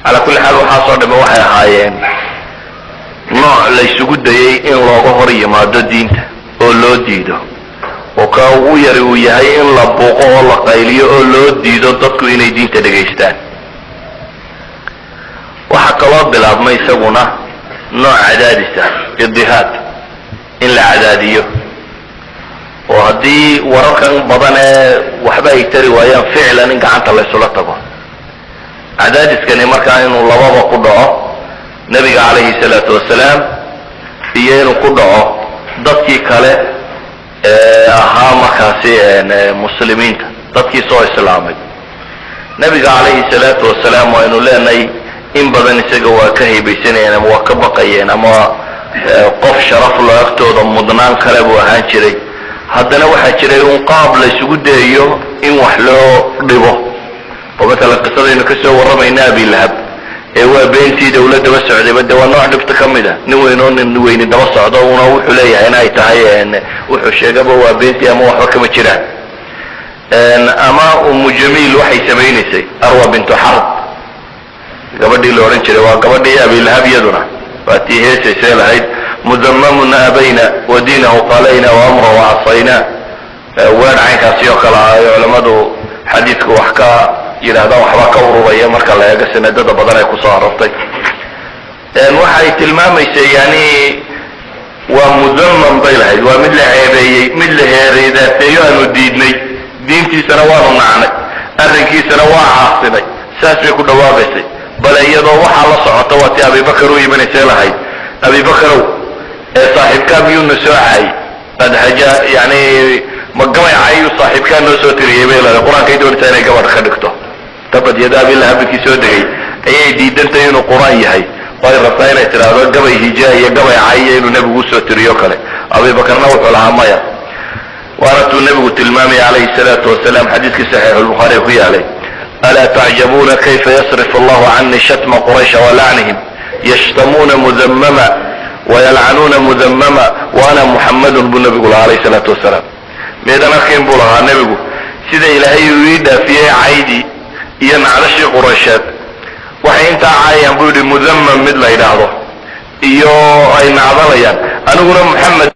S2: calaa kulli xaal waxaasoo dhamme waxay ahaayeen nooc laysugu dayey in looga hor yimaado diinta oo loo diido oo ka ugu yari uu yahay in la buuqo oo la qayliyo oo loo diido dadku inay diinta dhegaystaan waxaa kaloo bilaabmay isaguna nooc cadaadisa idihaad in la cadaadiyo oo haddii wararkan badan ee waxba ay tari waayaan ficlan in gacanta laysula tago cadaadiskani markaa inuu lababa ku dhaco nebiga calayhi salaatu wasalaam iyo inuu ku dhaco dadkii kale ahaa markaasi muslimiinta dadkii soo islaamay nebiga calayhi salaatu wasalaam waynu leenahay in badan isaga waa ka haybaysanayeen ama waa ka baqayeen ama qof sharaf lo agtooda mudnaan kale buu ahaan jiray haddana waxaa jiray un qaab la isugu dayayo in wax loo dhibo oo matalan qisadaynu ka soo warramayna abilahab ee waa beentii dawladda daba socdayba de waa nooc dhibta ka mid a nin weyn oo nin weyni daba socdo una wuxuu leeyahay in ay tahay wuxuu sheegaba waa beentii ama waxba kama jiraan ama umu jamiil waxay samaynaysay arwa bintu xarb gabadhii la odhan jiray waa gabadhii abilahab iyaduna waa tii heesaysay lahayd mudamamuna abayna wa diinahu qalayna wa amrahu casayna weer caynkaasi oo kale ah ay culammadu xadiidku wax ka yidhahdaan waxbaa ka ururaya marka la eego sanadada badan ay kusoo arortay waxay tilmaamaysay yani waa mudamam bay lahayd waa mid la ceebeeyey mid la heereedaateeyo aanu diidnay diintiisana waanu nacnay arrinkiisana waa caasinay saas bay ku dhawaaqaysay bale iyadoo waxaa la socota waa tii abibakar u imanaysay lahayd abibakarow ee saaxiibkaa miyuuna soo caayey qad haja yani ma gabay caayu saaxiibkaa noo soo tiriyey bay leedahay qur-aankay doonaysaa inay gabadh ka dhigto tabad yada abilahabikii soo degay ayay diidantay inuu qur-aan yahay way rabtaa inay tidhaahdo gabay hijaa iyo gabay caayiya inuu nebigu usoo tiriyo kale abibakarna wuxuu lahaa maya waana tuu nebigu tilmaamaya calayhi salaatu wasalaam xadiiskii saxiix lbukhaari ku yaalay alaa tacjabuuna kayfa yasrifu allahu cani shatma quraysha walacnihim yashtamuuna mudamama wayalcanuuna mudamama waana muxamadun buu nebigu lahaa alayhi salaatu wasalaam meedan arkayn buu lahaa nebigu sida ilaahay uu ii dhaafiyey caydii iyo nacdashii quraysheed waxay intaa caayaan buu yidhi mudamam mid la yidhaahdo iyo ay nacdalayaan aniguna muxamed